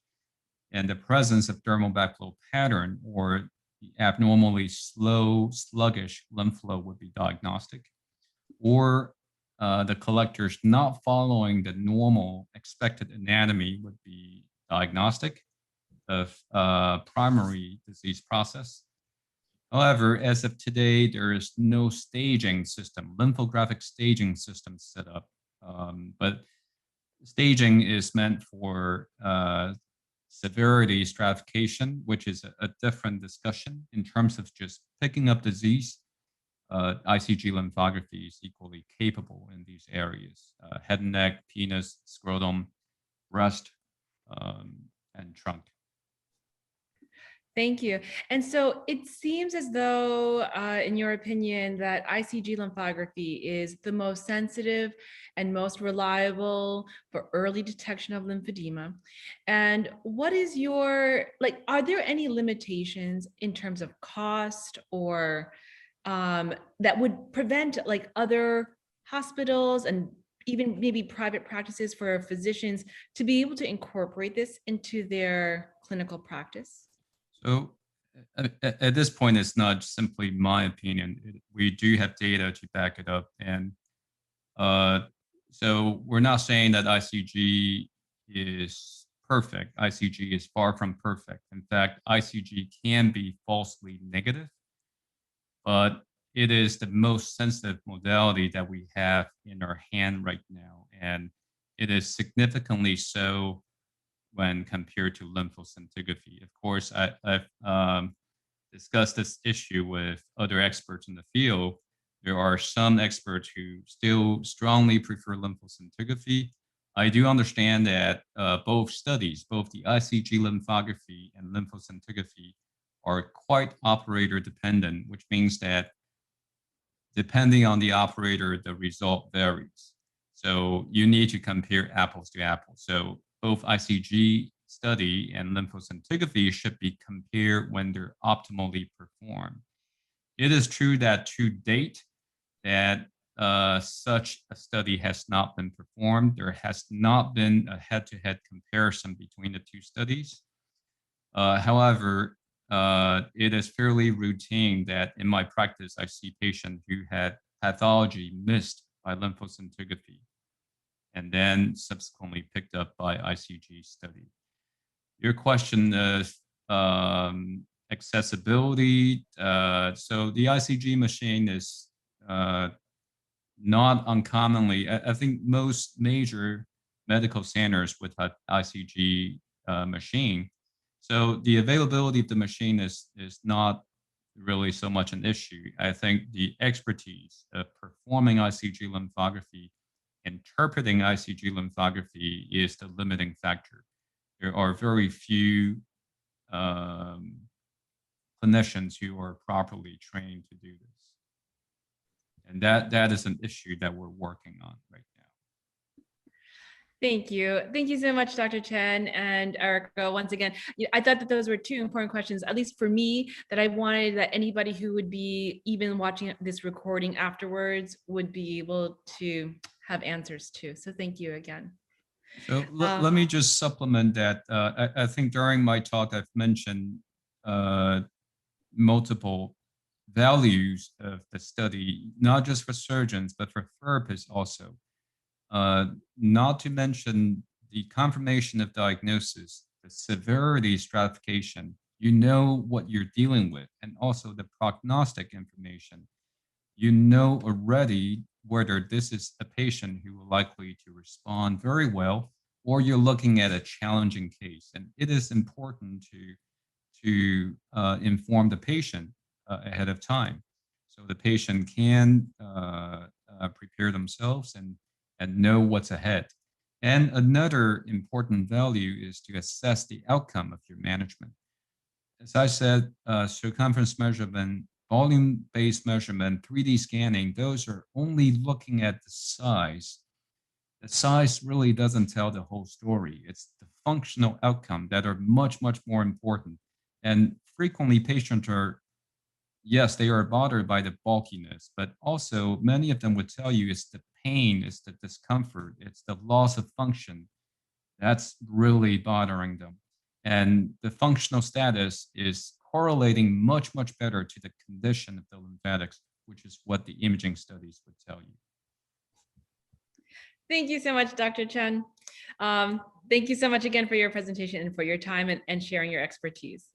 And the presence of dermal backflow pattern or the abnormally slow, sluggish lymph flow would be diagnostic. Or the collectors not following the normal expected anatomy would be diagnostic of primary disease process. However, as of today, there is no staging system, lymphographic staging system set up. But staging is meant for severity stratification, which is a different discussion. In terms of just picking up disease, ICG lymphography is equally capable in these areas: head and neck, penis, scrotum, breast, and trunk. Thank you. And so it seems as though, in your opinion, that ICG lymphography is the most sensitive and most reliable for early detection of lymphedema. And what is your, like, are there any limitations in terms of cost or that would prevent like other hospitals and even maybe private practices for physicians to be able to incorporate this into their clinical practice? So at this point, it's not simply my opinion. We do have data to back it up. And so we're not saying that ICG is perfect. ICG is far from perfect. In fact, ICG can be falsely negative, but it is the most sensitive modality that we have in our hand right now. And it is significantly so when compared to lymphoscintigraphy. Of course, I've discussed this issue with other experts in the field. There are some experts who still strongly prefer lymphoscintigraphy. I do understand that both studies, both the ICG lymphography and lymphoscintigraphy, are quite operator dependent, which means that depending on the operator, the result varies. So you need to compare apples to apples. So both ICG study and lymphoscintigraphy should be compared when they're optimally performed. It is true that to date, that such a study has not been performed. There has not been a head-to-head comparison between the two studies. However, it is fairly routine that in my practice, I see patients who had pathology missed by lymphoscintigraphy and then subsequently picked up by ICG study. Your question is accessibility. So the ICG machine is not uncommonly, I think most major medical centers would have ICG machine. So the availability of the machine is not really so much an issue. I think the expertise of performing ICG lymphography, interpreting ICG lymphography is the limiting factor. There are very few clinicians who are properly trained to do this. And that is an issue that we're working on right now. Thank you. Thank you so much, Dr. Chen and Erika. Once again, I thought that those were two important questions, at least for me, that I wanted that anybody who would be even watching this recording afterwards would be able to have answers to. So thank you again. So let me just supplement that. I think during my talk, I've mentioned multiple values of the study, not just for surgeons, but for therapists also. Not to mention the confirmation of diagnosis, the severity stratification, you know what you're dealing with, and also the prognostic information. You know already whether this is a patient who will likely to respond very well, or you're looking at a challenging case. And it is important to inform the patient ahead of time, so the patient can prepare themselves and know what's ahead. And another important value is to assess the outcome of your management. As I said, circumference measurement, volume-based measurement, 3D scanning, those are only looking at the size. The size really doesn't tell the whole story. It's the functional outcome that are much, much more important. And frequently patients are, yes, they are bothered by the bulkiness, but also many of them would tell you it's the pain, it's the discomfort, it's the loss of function that's really bothering them. And the functional status is correlating much, much better to the condition of the lymphatics, which is what the imaging studies would tell you. Thank you so much, Dr. Chen. Thank you so much again for your presentation and for your time and sharing your expertise.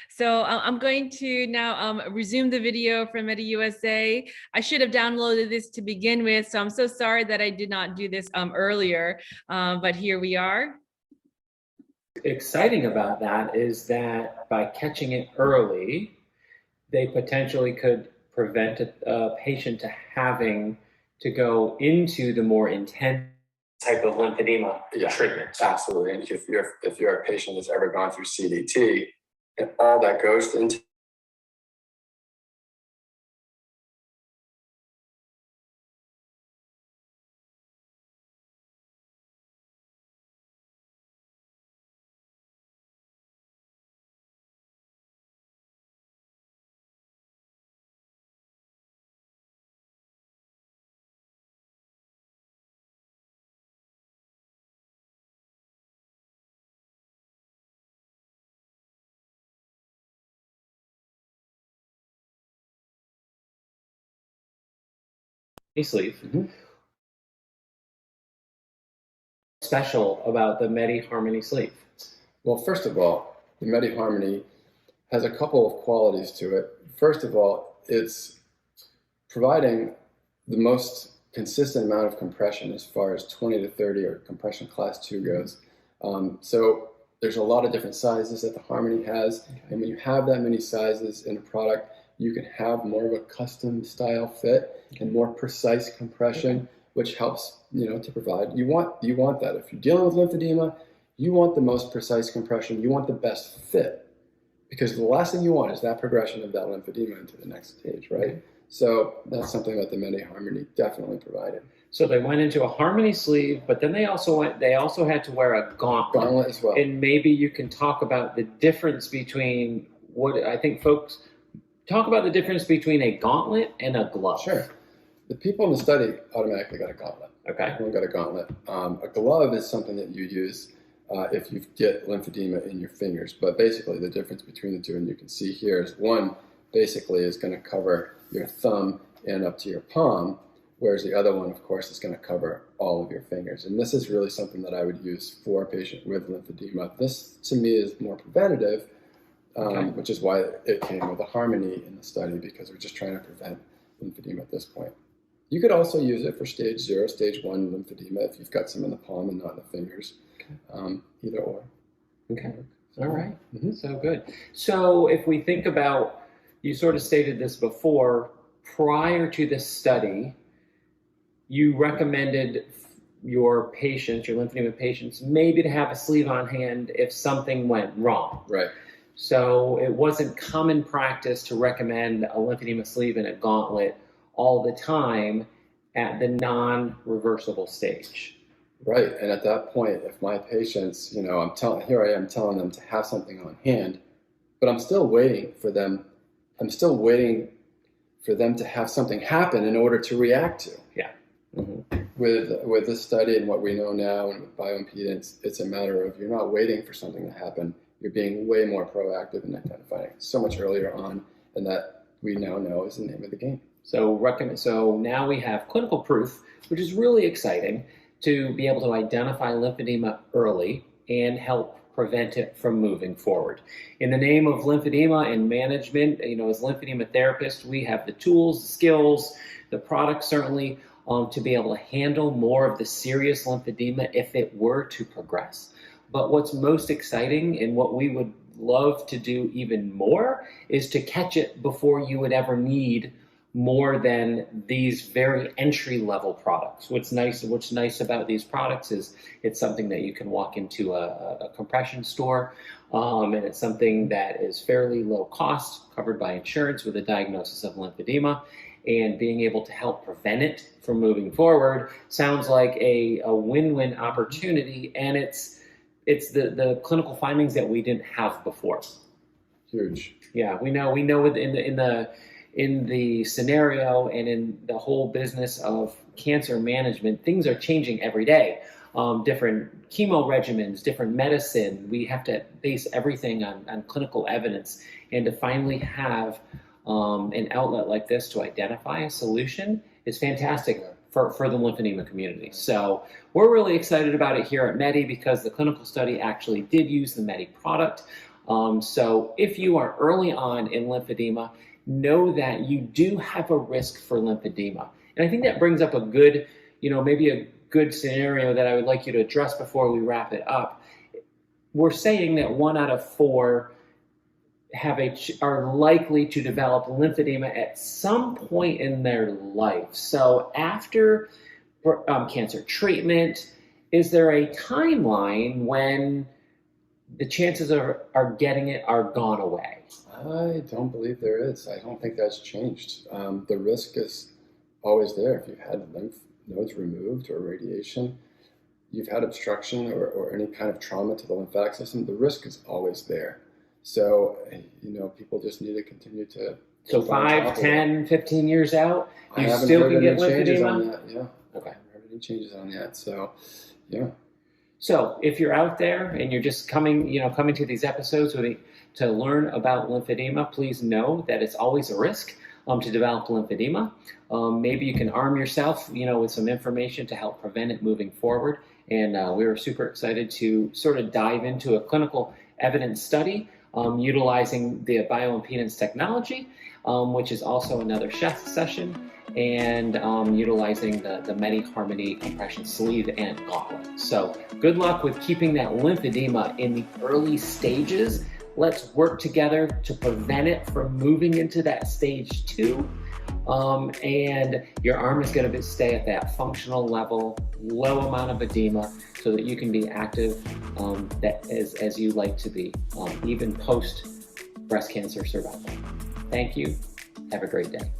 So I'm going to now resume the video from MediUSA. I should have downloaded this to begin with, so I'm so sorry that I did not do this earlier, but here we are. Exciting about that is that by catching it early, they potentially could prevent a patient to having to go into the more intense type of lymphedema treatment. Absolutely. And if you're a patient that's ever gone through CDT, and all that goes into sleeve. Mhm. Special about the Medi Harmony sleeve? Well, first of all, the Medi Harmony has a couple of qualities to it. First of all, it's providing the most consistent amount of compression as far as 20 to 30 or compression class 2 goes. So there's a lot of different sizes that the Harmony has. Okay. And when you have that many sizes in a product, you can have more of a custom style fit and more precise compression, which helps, to provide. You want that. If you're dealing with lymphedema, you want the most precise compression. You want the best fit, because the last thing you want is that progression of that lymphedema into the next stage, right? Okay. So that's something that the Medi Harmony definitely provided. So they went into a Harmony sleeve, but then they also had to wear a gauntlet. Gauntlet as well. And maybe you can talk about the difference between what I think folks talk about the difference between a gauntlet and a glove. Sure. The people in the study automatically got a gauntlet. Okay. Everyone got a gauntlet. A glove is something that you use if you get lymphedema in your fingers. But basically the difference between the two, and you can see here, is one basically is going to cover your thumb and up to your palm, whereas the other one, of course, is going to cover all of your fingers. And this is really something that I would use for a patient with lymphedema. This, to me, is more preventative, which is why it came with a Harmony in the study, because we're just trying to prevent lymphedema at this point. You could also use it for stage 0, stage 1 lymphedema if you've got some in the palm and not in the fingers. Either or. Okay. All right. Mm-hmm. So good. So if we think about, you sort of stated this before, prior to this study, you recommended your patients, your lymphedema patients, maybe to have a sleeve on hand if something went wrong. Right. So it wasn't common practice to recommend a lymphedema sleeve and a gauntlet all the time at the non-reversible stage. Right, and at that point, if my patients, here I am telling them to have something on hand, but I'm still waiting for them to have something happen in order to react to. Yeah. Mm-hmm. With this study and what we know now and with bioimpedance, it's a matter of you're not waiting for something to happen. You're being way more proactive in identifying it so much earlier on, and that we now know is the name of the game. So now we have clinical proof, which is really exciting, to be able to identify lymphedema early and help prevent it from moving forward. In the name of lymphedema and management, as lymphedema therapists, we have the tools, the skills, the products certainly, to be able to handle more of the serious lymphedema if it were to progress. But what's most exciting and what we would love to do even more is to catch it before you would ever need more than these very entry-level products. What's nice about these products is it's something that you can walk into a compression store, and it's something that is fairly low cost, covered by insurance with a diagnosis of lymphedema, and being able to help prevent it from moving forward sounds like a win-win opportunity, and it's the clinical findings that we didn't have before. Huge. Yeah, we know in the scenario and in the whole business of cancer management, things are changing every day. Different chemo regimens, different medicine. We have to base everything on clinical evidence. And to finally have an outlet like this to identify a solution is fantastic for the lymphedema community. So we're really excited about it here at Medi because the clinical study actually did use the Medi product. So if you are early on in lymphedema, know that you do have a risk for lymphedema. And I think that brings up a good, maybe a good scenario that I would like you to address before we wrap it up. We're saying that 1 out of 4 are likely to develop lymphedema at some point in their life. So after cancer treatment, is there a timeline when the chances are getting it are gone away? I don't believe there is. I don't think that's changed. The risk is always there. If you've had lymph nodes removed or radiation, you've had obstruction or any kind of trauma to the lymphatic system, the risk is always there. So, people just need to continue to. So 5, 10, 15 years out, I you haven't still heard can get any changes on lymphedema? that. Yeah. Okay. I haven't heard any changes on that. So, yeah. So if you're out there and you're just coming to these episodes to learn about lymphedema, please know that it's always a risk to develop lymphedema. Maybe you can arm yourself, with some information to help prevent it moving forward. And we were super excited to sort of dive into a clinical evidence study utilizing the bioimpedance technology, which is also another session, and utilizing the Medi-Harmony compression sleeve and gauntlet. So good luck with keeping that lymphedema in the early stages. Let's work together to prevent it from moving into that stage 2. And your arm is going to stay at that functional level, low amount of edema, so that you can be active as you like to be, even post breast cancer survival. Thank you. Have a great day.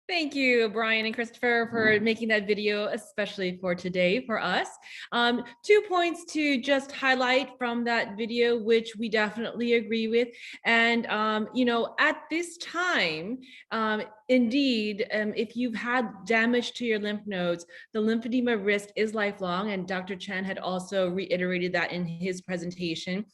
Thank you, Brian and Christopher, for making that video, especially for today for us. 2 points to just highlight from that video, which we definitely agree with. And, at this time, indeed, if you've had damage to your lymph nodes, the lymphedema risk is lifelong. And Dr. Chen had also reiterated that in his presentation.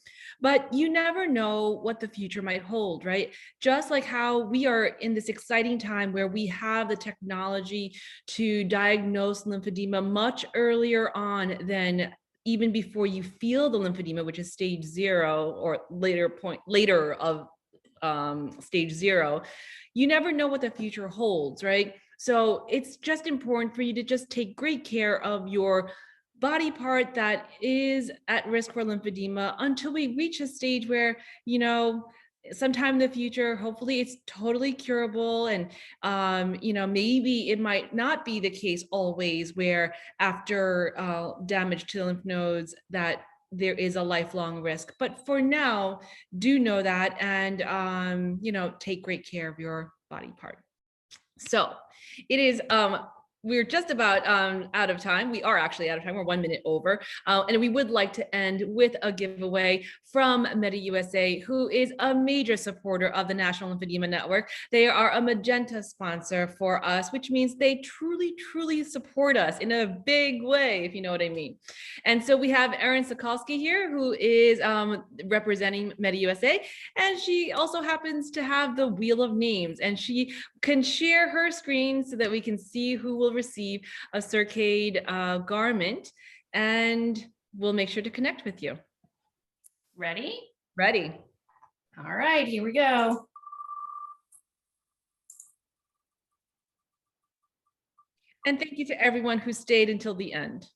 But you never know what the future might hold, right? Just like how we are in this exciting time where we have the technology to diagnose lymphedema much earlier on than even before you feel the lymphedema, which is stage 0 or later of stage 0. You never know what the future holds, right? So it's just important for you to just take great care of your body part that is at risk for lymphedema until we reach a stage where, sometime in the future, hopefully it's totally curable. And, maybe it might not be the case always where after damage to the lymph nodes that there is a lifelong risk. But for now, do know that and, take great care of your body part. So it is, we're just about out of time. We are actually out of time. We're 1 minute over. And we would like to end with a giveaway from MediUSA, who is a major supporter of the National Lymphedema Network. They are a Magenta sponsor for us, which means they truly, truly support us in a big way, if you know what I mean. And so we have Erin Sokolsky here, who is representing MediUSA. And she also happens to have the wheel of names, and she can share her screen so that we can see who will receive a Circade garment, and we'll make sure to connect with you. Ready? Ready. All right, here we go. And thank you to everyone who stayed until the end.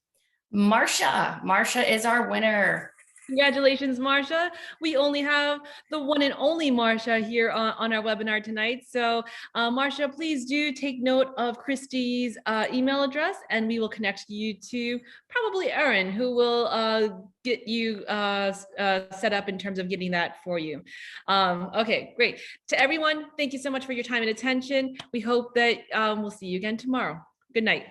Marsha is our winner. Congratulations, Marsha. We only have the one and only Marsha here on our webinar tonight. So Marsha, please do take note of Christy's email address, and we will connect you to probably Erin, who will get you set up in terms of getting that for you. Okay, great. To everyone, thank you so much for your time and attention. We hope that we'll see you again tomorrow. Good night.